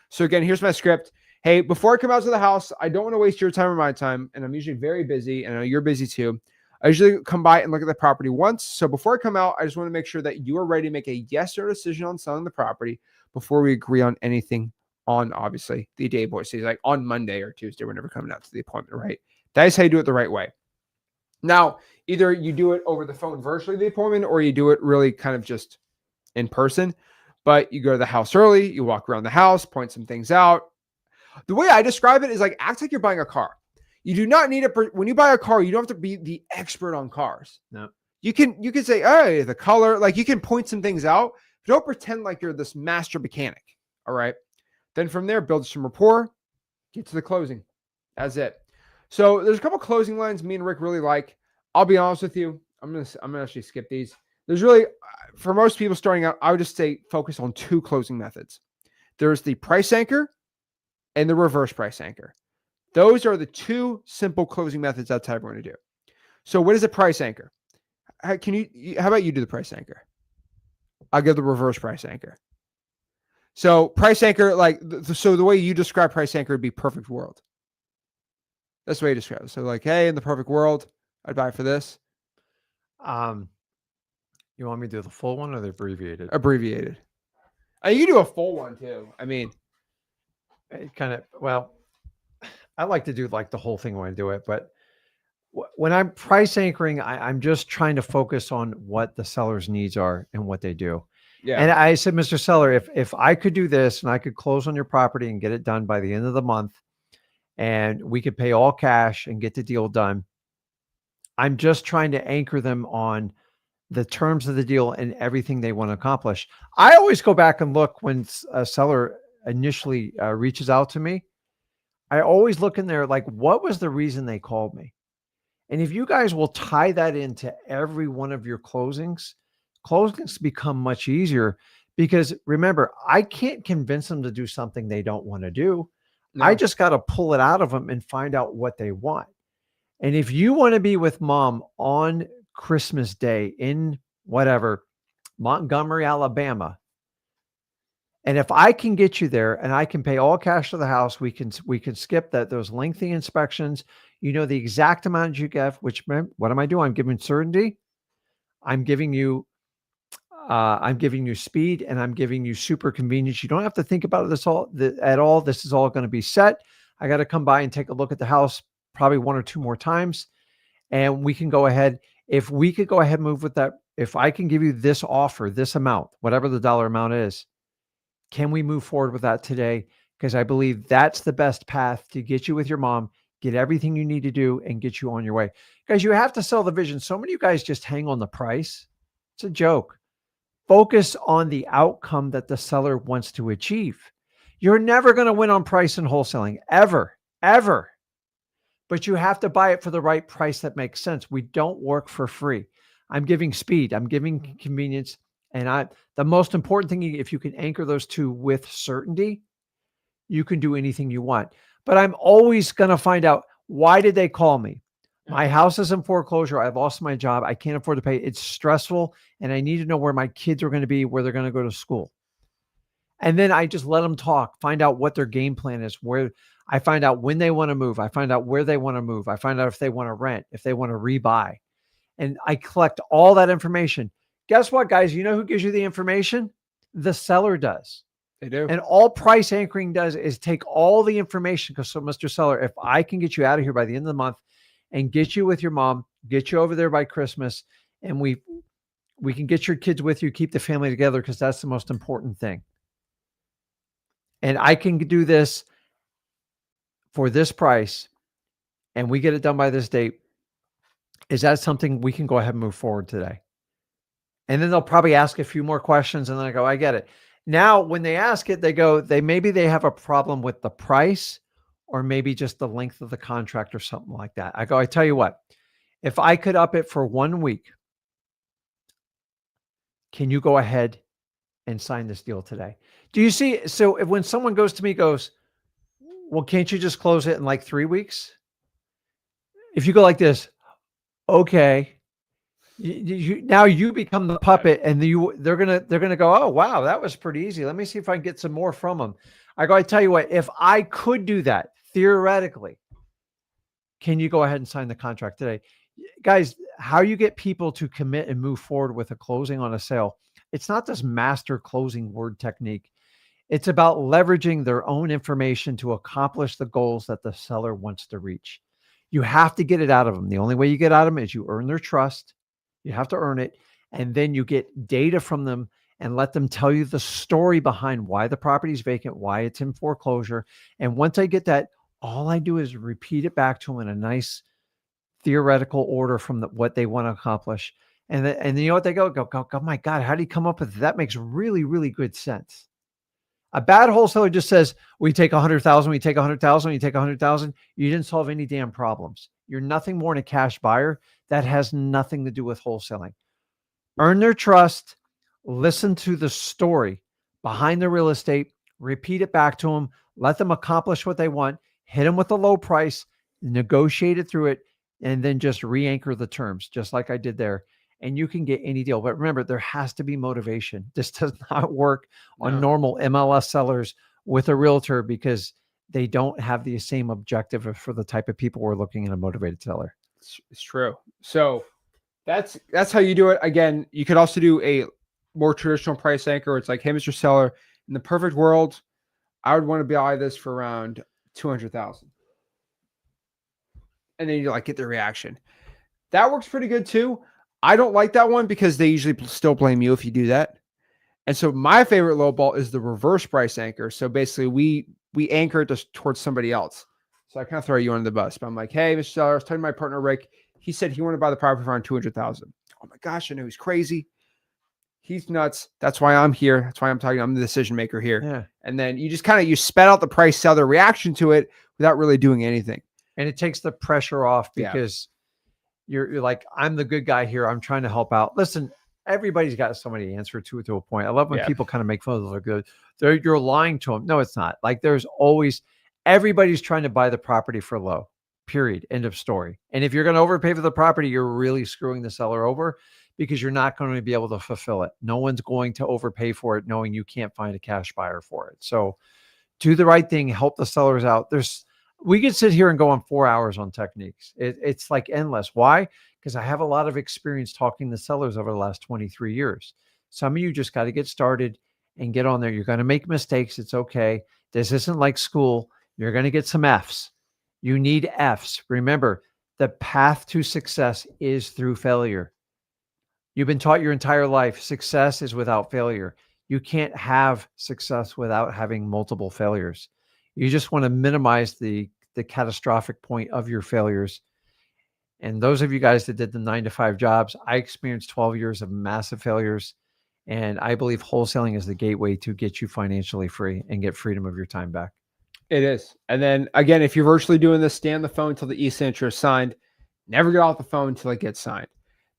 So again, here's my script. Hey, before I come out to the house, I don't want to waste your time or my time. And I'm usually very busy. And I know you're busy too. I usually come by and look at the property once. So before I come out, I just want to make sure that you are ready to make a yes or no decision on selling the property before we agree on anything on, obviously, the day boy. So he's like on Monday or Tuesday, we're never coming out to the appointment, right? That is how you do it the right way. Now, either you do it over the phone virtually, the appointment, or you do it really kind of just in person. But you go to the house early, you walk around the house, point some things out. The way I describe it is like, act like you're buying a car. You do not need when you buy a car, you don't have to be the expert on cars. No. You can say, hey, the color, like you can point some things out. But don't pretend like you're this master mechanic. All right. Then from there, build some rapport, get to the closing. That's it. So there's a couple closing lines me and Rick really like. I'll be honest with you. I'm gonna actually skip these. There's really, for most people starting out, I would just say focus on two closing methods. There's the price anchor and the reverse price anchor. Those are the two simple closing methods that type we're going to do. So what is a price anchor? How about you do the price anchor? I'll give the reverse price anchor. So price anchor, so the way you describe price anchor would be perfect world. That's the way you describe it. So like, hey, in the perfect world, I'd buy for this. You want me to do the full one or the abbreviated? Abbreviated. You do a full one too. I mean, it kind of, well, I like to do like the whole thing when I do it, but when I'm price anchoring, I'm just trying to focus on what the seller's needs are and what they do. Yeah. And I said, Mr. Seller, if I could do this and I could close on your property and get it done by the end of the month, and we could pay all cash and get the deal done, I'm just trying to anchor them on the terms of the deal and everything they want to accomplish. I always go back and look when a seller initially reaches out to me. I always look in there like, what was the reason they called me? And if you guys will tie that into every one of your closings become much easier, because remember, I can't convince them to do something they don't want to do. No. I just got to pull it out of them and find out what they want. And if you want to be with mom on Christmas Day in whatever, Montgomery, Alabama, and if I can get you there and I can pay all cash to the house, we can skip those lengthy inspections. You know the exact amount you get, which, what am I doing? I'm giving certainty. I'm giving you speed, and I'm giving you super convenience. You don't have to think about it at all. This is all going to be set. I got to come by and take a look at the house probably one or two more times, and we can go ahead. If we could go ahead and move with that, if I can give you this offer, this amount, whatever the dollar amount is, can we move forward with that today? Because I believe that's the best path to get you with your mom, get everything you need to do, and get you on your way. Guys, you have to sell the vision. So many of you guys just hang on the price. It's a joke. Focus on the outcome that the seller wants to achieve. You're never going to win on price in wholesaling, ever, ever. But you have to buy it for the right price that makes sense. We don't work for free. I'm giving speed. I'm giving convenience. And the most important thing, if you can anchor those two with certainty, you can do anything you want. But I'm always going to find out, why did they call me? My house is in foreclosure. I lost my job. I can't afford to pay. It's stressful. And I need to know where my kids are going to be, where they're going to go to school. And then I just let them talk, find out what their game plan is, where I find out when they want to move. I find out where they want to move. I find out if they want to rent, if they want to rebuy. And I collect all that information. Guess what, guys? You know who gives you the information? The seller does. They do. And all price anchoring does is take all the information. Because so, Mr. Seller, if I can get you out of here by the end of the month and get you with your mom, get you over there by Christmas, and we can get your kids with you, keep the family together, because that's the most important thing. And I can do this for this price, and we get it done by this date. Is that something we can go ahead and move forward today? And then they'll probably ask a few more questions, and then I go, I get it. Now, when they ask it, maybe they have a problem with the price or maybe just the length of the contract or something like that. I tell you what, if I could up it for 1 week, can you go ahead and sign this deal today? Do you see? So when someone goes to me, goes, well, can't you just close it in like 3 weeks? If you go like this, okay, now you become the puppet, and they're gonna go, oh wow, that was pretty easy. Let me see if I can get some more from them. I tell you what, if I could do that theoretically, can you go ahead and sign the contract today? Guys, how you get people to commit and move forward with a closing on a sale, it's not this master closing word technique. It's about leveraging their own information to accomplish the goals that the seller wants to reach. You have to get it out of them. The only way you get out of them is you earn their trust. You have to earn it. And then you get data from them and let them tell you the story behind why the property is vacant, why it's in foreclosure. And once I get that, all I do is repeat it back to them in a nice theoretical order from what they want to accomplish. And then you know what they go, oh my God, how do you come up with that? That makes really, really good sense. A bad wholesaler just says, we take 100,000, we take 100,000, we take 100,000. You didn't solve any damn problems. You're nothing more than a cash buyer. That has nothing to do with wholesaling. Earn their trust, listen to the story behind the real estate, repeat it back to them, let them accomplish what they want, hit them with a low price, negotiate it through it, and then just re-anchor the terms, just like I did there. And you can get any deal. But remember, there has to be motivation. This does not work on normal MLS sellers with a realtor because they don't have the same objective for the type of people we're looking at a motivated seller. It's true. So that's how you do it. Again, you could also do a more traditional price anchor. It's like, hey, Mr. Seller, in the perfect world, I would want to buy this for around 200,000. And then you like get the reaction. That works pretty good too. I don't like that one because they usually still blame you if you do that. And so my favorite lowball is the reverse price anchor. So basically we anchor it just towards somebody else. So I kind of throw you under the bus, but I'm like, hey, Mr. Seller, I was talking to my partner, Rick. He said he wanted to buy the property for around 200,000. Oh my gosh, I know he's crazy. He's nuts. That's why I'm here. That's why I'm talking. I'm the decision maker here. Yeah. And then you just you spat out the price, sell their reaction to it without really doing anything. And it takes the pressure off because you're like, I'm the good guy here. I'm trying to help out. Listen, everybody's got somebody to answer to a point. I love when people kind of make fun of it. You're lying to them. No, it's not. Like everybody's trying to buy the property for low, period. End of story. And if you're going to overpay for the property, you're really screwing the seller over because you're not going to be able to fulfill it. No one's going to overpay for it knowing you can't find a cash buyer for it. So do the right thing, help the sellers out. We could sit here and go on 4 hours on techniques. It's like endless. Why? Because I have a lot of experience talking to sellers over the last 23 years. Some of you just got to get started and get on there. You're going to make mistakes. It's okay. This isn't like school. You're going to get some F's. You need F's. Remember, the path to success is through failure. You've been taught your entire life, success is without failure. You can't have success without having multiple failures. You just want to minimize the catastrophic point of your failures. And those of you guys that did the 9-to-5 jobs, I experienced 12 years of massive failures. And I believe wholesaling is the gateway to get you financially free and get freedom of your time back. It is. And then again, if you're virtually doing this, stay on the phone until the e-signature is signed. Never get off the phone until it gets signed.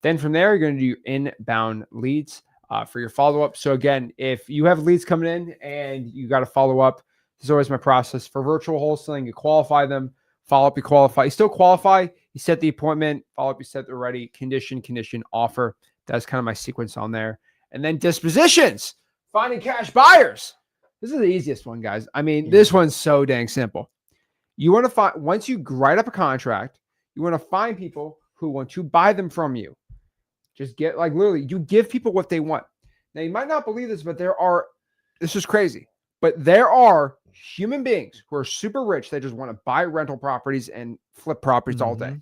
Then from there, you're going to do your inbound leads for your follow-up. So again, if you have leads coming in and you got to follow up, this is always my process. For virtual wholesaling, you qualify them, follow up, you qualify. You still qualify, you set the appointment, follow up, you set the ready, condition, offer. That's kind of my sequence on there. And then dispositions, finding cash buyers. This is the easiest one, guys. I mean, this one's so dang simple. You want to find, once you write up a contract, you want to find people who want to buy them from you. Just get, like, literally, you give people what they want. Now, you might not believe this, but this is crazy, but there are human beings who are super rich. They just want to buy rental properties and flip properties all day.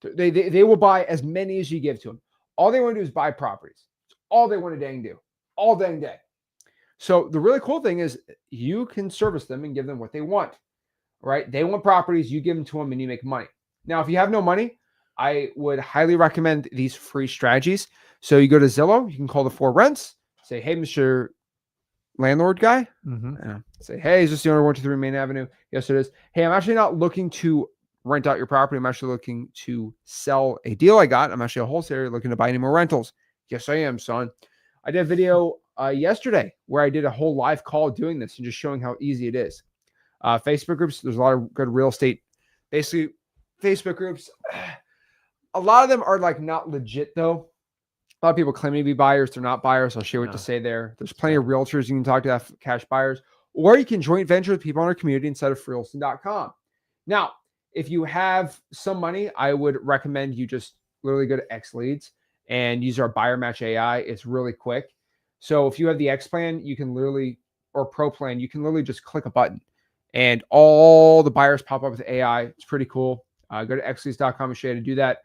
They will buy as many as you give to them. All they want to do is buy properties. It's all they want to dang do all dang day. So the really cool thing is you can service them and give them what they want, right? They want properties, you give them to them and you make money. Now, if you have no money, I would highly recommend these free strategies. So you go to Zillow, you can call the 4 rents, say, hey, Mr. landlord guy. Mm-hmm. Say, hey, is this the owner of 123 Main Avenue? Yes, it is. Hey, I'm actually not looking to rent out your property. I'm actually looking to sell a deal I got. I'm actually a wholesaler looking to buy any more rentals. Yes, I am, son. I did a video yesterday where I did a whole live call doing this and just showing how easy it is. Facebook groups, there's a lot of good real estate. Basically, Facebook groups, a lot of them are like not legit though. A lot of people claim to be buyers. They're not buyers. I'll share what to say there. There's plenty of realtors you can talk to, have cash buyers, or you can joint venture with people in our community instead of freewholesaling.com. Now, if you have some money, I would recommend you just literally go to XLeads and use our buyer match AI. It's really quick. So if you have the X plan, you can literally, or Pro plan, you can literally just click a button and all the buyers pop up with AI. It's pretty cool. Go to xleads.com and show you how to do that.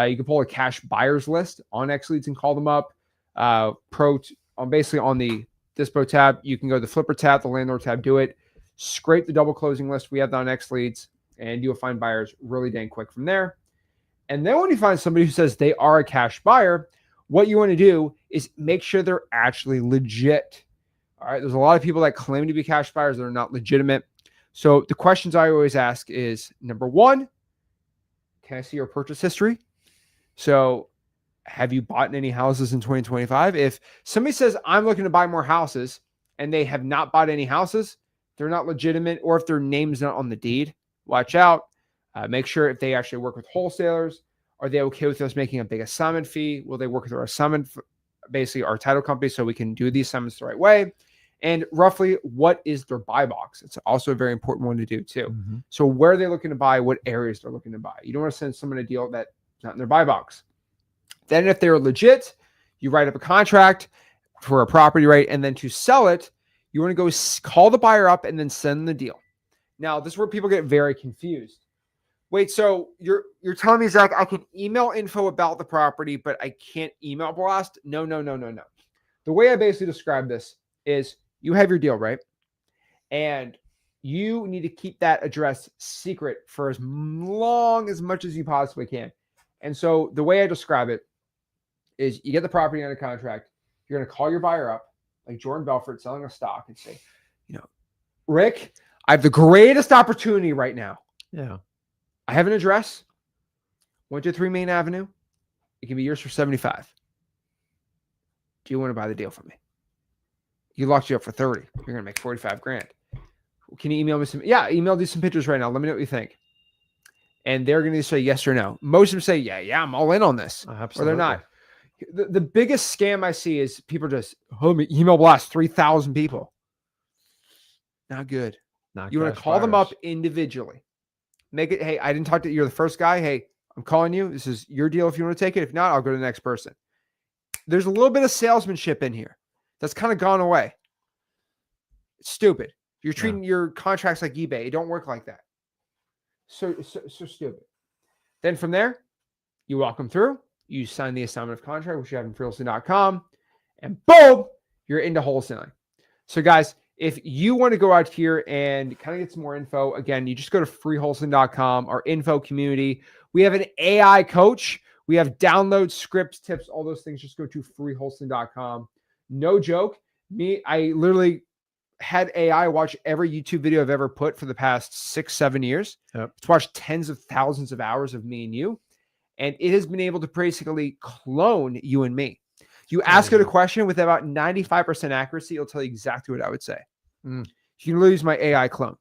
You can pull a cash buyers list on XLeads and call them up. Basically on the Dispo tab, you can go to the Flipper tab, the Landlord tab, do it. Scrape the double closing list. We have that on XLeads, and you'll find buyers really dang quick from there. And then when you find somebody who says they are a cash buyer, what you want to do is make sure they're actually legit. All right. There's a lot of people that claim to be cash buyers that are not legitimate. So the questions I always ask is, number one, can I see your purchase history? So have you bought any houses in 2025? If somebody says, I'm looking to buy more houses and they have not bought any houses, they're not legitimate, or if their name's not on the deed, watch out. Make sure if they actually work with wholesalers, are they okay with us making a big assignment fee? Will they work with our assignment, basically our title company, so we can do these assignments the right way? And roughly, what is their buy box? It's also a very important one to do too. Mm-hmm. So where are they looking to buy? What areas they're looking to buy? You don't want to send someone a deal that's not in their buy box. Then if they're legit, you write up a contract for a property, right? And then to sell it, you want to go call the buyer up and then send the deal. Now, this is where people get very confused. Wait, so you're telling me, Zach, I can email info about the property, but I can't email blast? No. The way I basically describe this is you have your deal, right? And you need to keep that address secret for as much as you possibly can. And so the way I describe it is you get the property under contract. You're going to call your buyer up, like Jordan Belfort selling a stock, and say, Rick, I have the greatest opportunity right now. Yeah. I have an address, 123 Main Avenue. It can be yours for 75. Do you want to buy the deal from me? You locked you up for 30. You're going to make 45 grand. Can you email me some? Yeah, email you some pictures right now. Let me know what you think. And they're going to say yes or no. Most of them say, yeah, I'm all in on this. Absolutely. Or they're not. The biggest scam I see is people just, email blast 3,000 people. Not good. You want to call them up individually. Make it, hey, I didn't talk to you. You're the first guy. Hey, I'm calling you. This is your deal if you want to take it. If not, I'll go to the next person. There's a little bit of salesmanship in here. That's kind of gone away. It's stupid. You're treating your contracts like eBay. It don't work like that. So stupid. Then from there, you walk them through. You sign the assignment of contract, which you have in freewholesaling.com, and boom, you're into wholesaling. So guys, if you want to go out here and kind of get some more info, again, you just go to freewholesaling.com, our info community. We have an AI coach. We have downloads, scripts, tips, all those things. Just go to freewholesaling.com. No joke. I literally had AI watch every YouTube video I've ever put for the past 6-7 years. Yep. It's watched tens of thousands of hours of me and you. And it has been able to basically clone you and me. You ask it a question with about 95% accuracy, it'll tell you exactly what I would say. You can literally use my AI clone.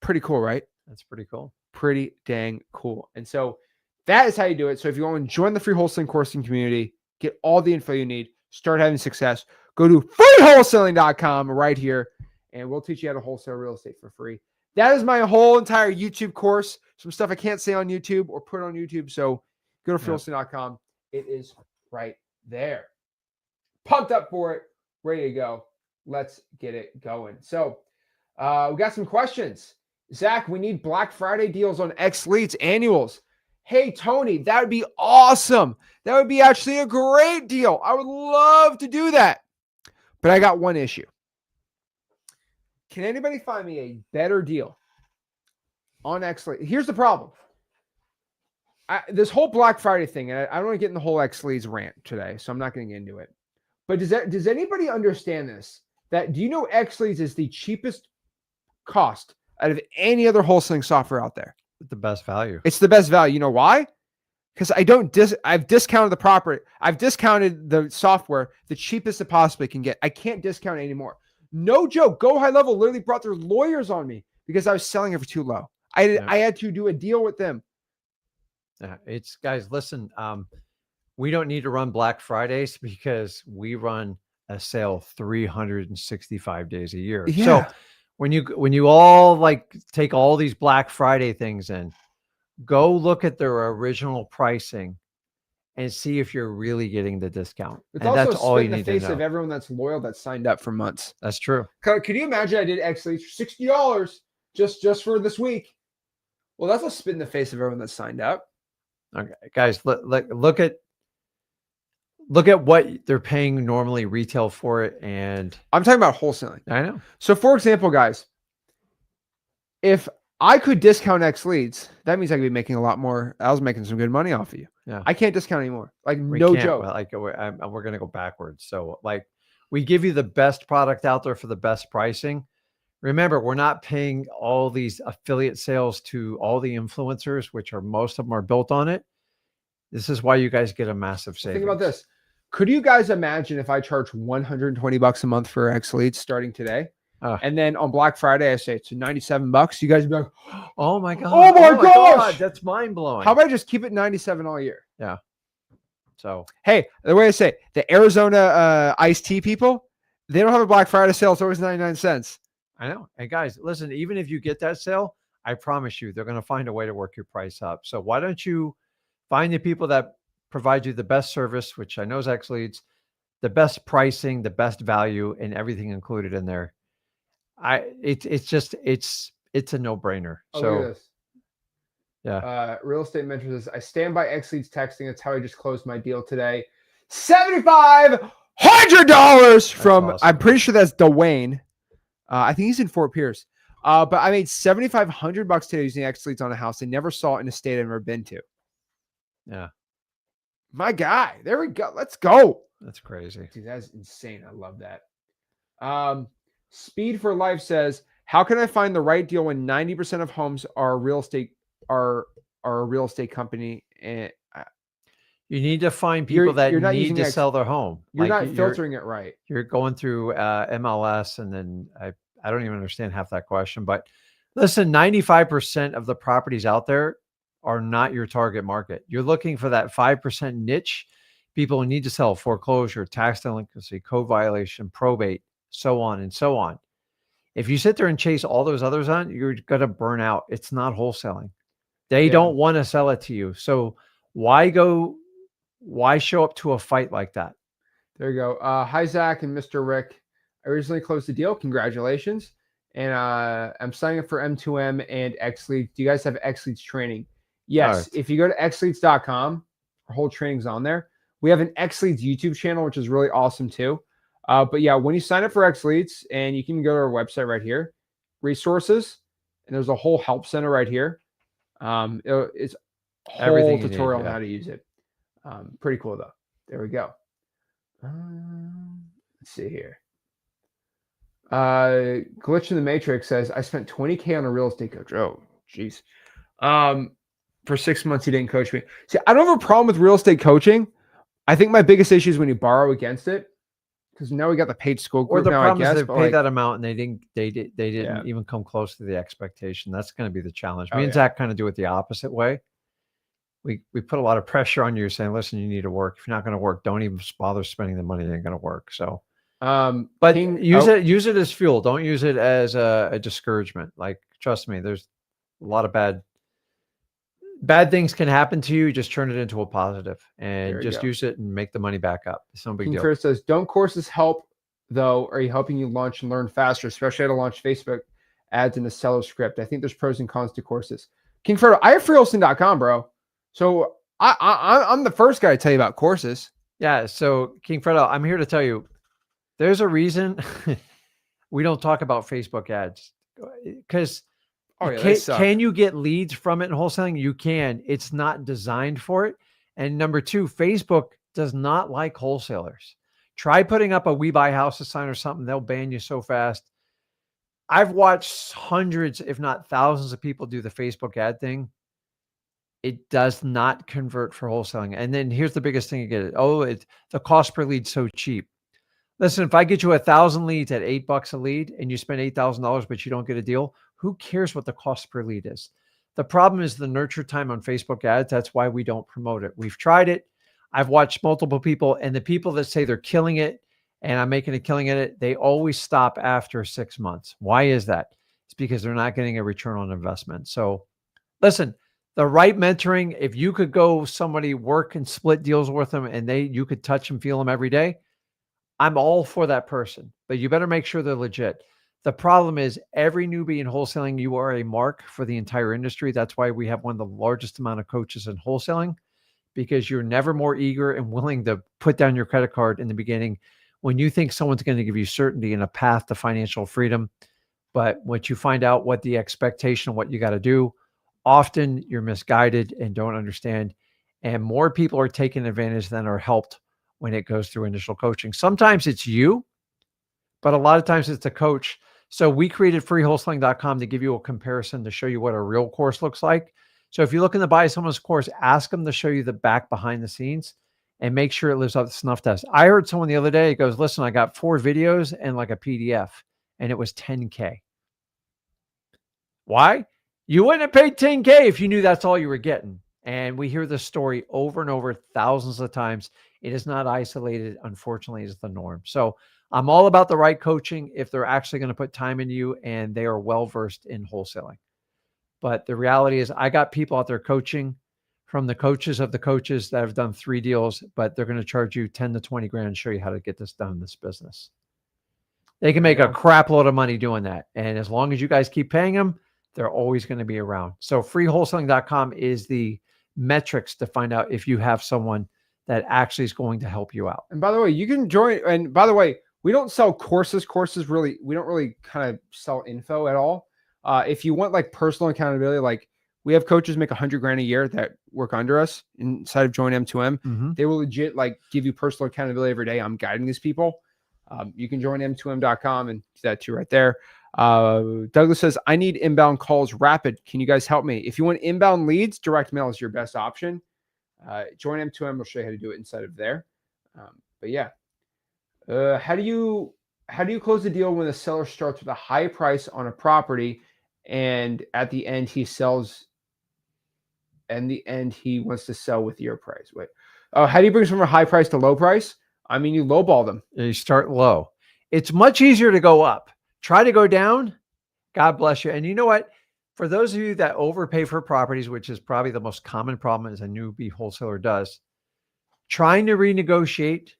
Pretty cool, right? That's pretty cool. Pretty dang cool. And so that is how you do it. So if you want to join the free wholesaling coursing community, get all the info you need, start having success, go to freewholesaling.com right here, and we'll teach you how to wholesale real estate for free. That is my whole entire YouTube course. Some stuff I can't say on YouTube or put on YouTube. So go to freewholesaling.com. It is right there. Pumped up for it. Ready to go. Let's get it going. So we got some questions. Zach, we need Black Friday deals on XLeads annuals. Hey, Tony, that would be awesome. That would be actually a great deal. I would love to do that. But I got one issue. Can anybody find me a better deal on XLeads? Here's the problem. This whole Black Friday thing, and I don't want to get in the whole XLeads rant today, so I'm not going to get into it. But does anybody understand this? that do you know XLeads is the cheapest cost out of any other wholesaling software out there? With the best value. It's the best value. You know why? Because I've discounted the property. I've discounted the software the cheapest it possibly can get. I can't discount it anymore. No joke. Go High Level literally brought their lawyers on me because I was selling it for too low. I had to do a deal with them. It's guys, listen, we don't need to run Black Fridays because we run a sale 365 days a year. Yeah. So when you all like take all these Black Friday things in, go look at their original pricing and see if you're really getting the discount. It's and also that's all you in the need to face know. of everyone that's loyal that signed up for months. That's true. Could you imagine I did XLeads for $60 just for this week? Well, that's a spit in the face of everyone that signed up. Okay, guys, look at what they're paying normally retail for it, and I'm talking about wholesaling. I know. So, for example, guys, if I could discount XLeads, that means I could be making a lot more. I was making some good money off of you. Yeah, I can't discount anymore. Like we no can't, joke. Like we're gonna go backwards. So like we give you the best product out there for the best pricing. Remember, we're not paying all these affiliate sales to all the influencers, which are most of them are built on it. This is why you guys get a massive savings. Think about this. Could you guys imagine if I charge $120 a month for XLeads starting today? And then on Black Friday, I say it's $97. You guys would be like, oh my God. Oh my gosh. God, that's mind blowing. How about I just keep it 97 all year? Yeah. So, hey, the way I say it, the Arizona iced tea people, they don't have a Black Friday sale. It's always 99 cents. I know. And guys, listen, even if you get that sale, I promise you, they're going to find a way to work your price up. So why don't you find the people that provide you the best service, which I know is XLeads, the best pricing, the best value, and everything included in there. It's a no-brainer. Oh, so look at this. Yeah. Real estate mentor says, I stand by XLeads texting. That's how I just closed my deal today. $7,500 from, awesome. I'm pretty sure that's Dwayne. I think he's in Fort Pierce. But I made $7,500 today using XLeads on a house. I never saw it in a state I've never been to. Yeah. My guy. There we go. Let's go. That's crazy. Dude, that's insane. I love that. Speed for Life says, how can I find the right deal when 90% of homes are a real estate company? And you need to find people that need to sell their home. You're not filtering it right. You're going through MLS, and then I don't even understand half that question. But listen, 95% of the properties out there are not your target market. You're looking for that 5% niche. People who need to sell: foreclosure, tax delinquency, code violation, probate, so on and so on. If you sit there and chase all those others on, you're going to burn out. It's not wholesaling. They don't want to sell it to you. So why show up to a fight like that? There you go. Hi, Zach and Mr. Rick. I recently closed the deal. Congratulations. And I'm signing up for M2M and XLeads. Do you guys have XLeads training? Yes. Right. If you go to XLeads.com, our whole training's on there. We have an XLeads YouTube channel, which is really awesome too. But yeah, when you sign up for XLeads, and you can go to our website right here, resources, and there's a whole help center right here. It's a whole tutorial on how to use it. Pretty cool though. There we go. Let's see here. Glitch in the Matrix says, I spent $20K on a real estate coach. Oh, geez. For 6 months, he didn't coach me. See, I don't have a problem with real estate coaching. I think my biggest issue is when you borrow against it. Because now we got the paid school group. Or the now, problem I guess, is they pay that amount and they didn't even come close to the expectation. That's going to be the challenge. Me and Zach kind of do it the opposite way. We put a lot of pressure on you, saying, listen, you need to work. If you're not going to work, don't even bother spending the money. It ain't going to work. So, but use it as fuel. Don't use it as a discouragement. Like, trust me, there's a lot of bad things can happen to you. Just turn it into a positive and just use it and make the money back up. It's no big deal. Chris says, don't courses help though? Are you helping you launch and learn faster, especially how to launch Facebook ads in a seller script? I think there's pros and cons to courses. King Fredo, I have freewholesaling.com, bro. So I'm the first guy to tell you about courses. Yeah. So King Fredo, I'm here to tell you, there's a reason we don't talk about Facebook ads, because can you get leads from it in wholesaling? You can. It's not designed for it. And number two, Facebook does not like wholesalers. Try putting up a We Buy Houses sign or something. They'll ban you so fast. I've watched hundreds, if not thousands of people do the Facebook ad thing. It does not convert for wholesaling. And then here's the biggest thing you get. The cost per lead so cheap. Listen, if I get you 1,000 leads at $8 a lead and you spend $8,000, but you don't get a deal, who cares what the cost per lead is? The problem is the nurture time on Facebook ads. That's why we don't promote it. We've tried it. I've watched multiple people, and the people that say they're killing it and I'm making a killing at it, they always stop after 6 months. Why is that? It's because they're not getting a return on investment. So listen, the right mentoring, if you could go somebody work and split deals with them and you could touch and feel them every day, I'm all for that person, but you better make sure they're legit. The problem is every newbie in wholesaling, you are a mark for the entire industry. That's why we have one of the largest amount of coaches in wholesaling, because you're never more eager and willing to put down your credit card in the beginning when you think someone's going to give you certainty and a path to financial freedom. But once you find out what the expectation, what you got to do, often you're misguided and don't understand. And more people are taking advantage than are helped when it goes through initial coaching. Sometimes it's you, but a lot of times it's the coach. So we created freewholesaling.com to give you a comparison to show you what a real course looks like. So if you're looking to buy someone's course, ask them to show you the back behind the scenes and make sure it lives up to snuff test. I heard someone the other day, it goes, listen, I got 4 videos and like a PDF, and it was $10K. Why? You wouldn't have paid $10K if you knew that's all you were getting. And we hear this story over and over thousands of times. It is not isolated, unfortunately, is the norm. So I'm all about the right coaching if they're actually going to put time into you and they are well-versed in wholesaling. But the reality is I got people out there coaching from the coaches of the coaches that have done 3 deals, but they're going to charge you 10 to 20 grand and show you how to get this done in this business. They can make a crap load of money doing that. And as long as you guys keep paying them, they're always going to be around. So freewholesaling.com is the metrics to find out if you have someone that actually is going to help you out. And by the way, you can join. And by the way, we don't sell courses. We don't really kind of sell info at all. If you want like personal accountability, like we have coaches make 100 grand a year that work under us inside of Join M2M. Mm-hmm. They will legit like give you personal accountability every day. I'm guiding these people. You can join m2m.com and do that too right there. Douglas says, I need inbound calls rapid. Can you guys help me? If you want inbound leads, direct mail is your best option. Join M2M will show you how to do it inside of there. But yeah, how do you close the deal when the seller starts with a high price on a property and at the end he sells, and the end he wants to sell with your price? Wait, how do you bring from a high price to low price? I mean, you lowball them. You start low. It's much easier to go up. Try to go down. God bless you. And you know what? For those of you that overpay for properties, which is probably the most common problem as a newbie wholesaler does, trying to renegotiate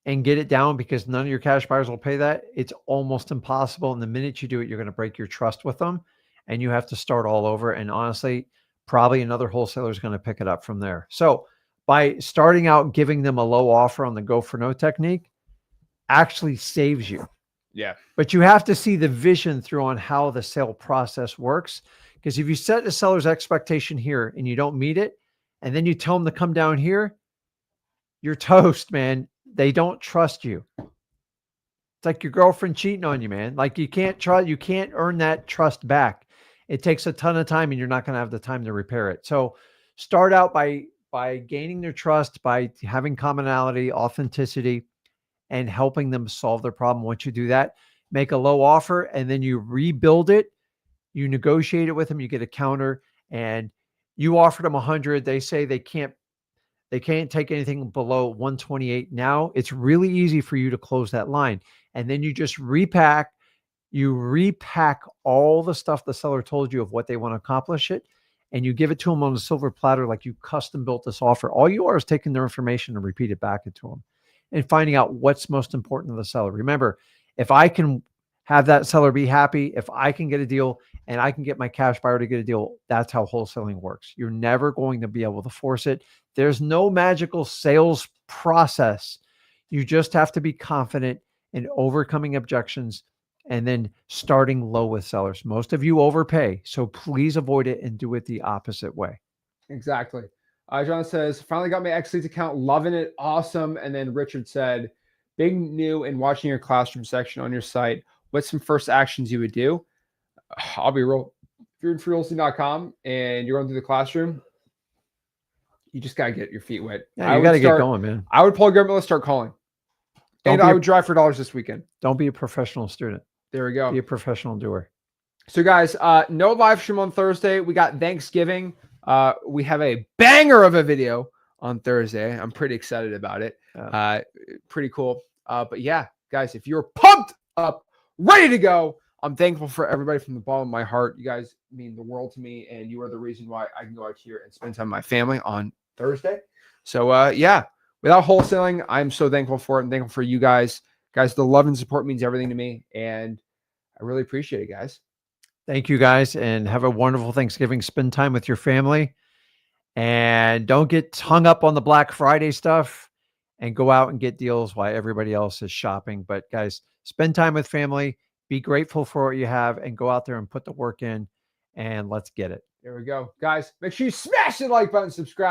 and get it down because none of your cash buyers will pay that, it's almost impossible. And the minute you do it, you're going to break your trust with them and you have to start all over. And honestly, probably another wholesaler is going to pick it up from there. So by starting out giving them a low offer on the go for no technique actually saves you. Yeah. But you have to see the vision through on how the sale process works. Because if you set the seller's expectation here and you don't meet it, and then you tell them to come down here, you're toast, man. They don't trust you. It's like your girlfriend cheating on you, man. Like you can't earn that trust back. It takes a ton of time and you're not going to have the time to repair it. So start out by gaining their trust, by having commonality, authenticity, and helping them solve their problem. Once you do that, make a low offer and then you rebuild it. You negotiate it with them. You get a counter and you offered them 100. They say they can't take anything below 128. Now it's really easy for you to close that line. And then you just repack all the stuff the seller told you of what they want to accomplish it. And you give it to them on a silver platter, like you custom built this offer. All you are is taking their information and repeat it back into them and finding out what's most important to the seller. Remember, if I can have that seller be happy, if I can get a deal and I can get my cash buyer to get a deal, that's how wholesaling works. You're never going to be able to force it. There's no magical sales process. You just have to be confident in overcoming objections and then starting low with sellers. Most of you overpay, so please avoid it and do it the opposite way. Exactly. John says, finally got my XLeads account, loving it, awesome. And then Richard said, being new and watching your classroom section on your site, what's some first actions you would do? I'll be real. If you're in freewheelsing.com and you're going through the classroom, you just got to get your feet wet. Yeah, you got to get going, man. I would pull a government list, start calling. And I would drive for dollars this weekend. Don't be a professional student. There we go. Be a professional doer. So guys, no live stream on Thursday. We got Thanksgiving. We have a banger of a video on Thursday. I'm pretty excited about it. Pretty cool. But yeah, guys, if you're pumped up, ready to go, I'm thankful for everybody from the bottom of my heart. You guys mean the world to me, and you are the reason why I can go out here and spend time with my family on Thursday. So yeah, without wholesaling, I'm so thankful for it. I'm thankful for you guys. Guys, the love and support means everything to me, and I really appreciate it, guys. Thank you, guys, and have a wonderful Thanksgiving. Spend time with your family, and don't get hung up on the Black Friday stuff, and go out and get deals while everybody else is shopping. But guys, spend time with family, be grateful for what you have, and go out there and put the work in, and let's get it. There we go. Guys, make sure you smash the like button, subscribe.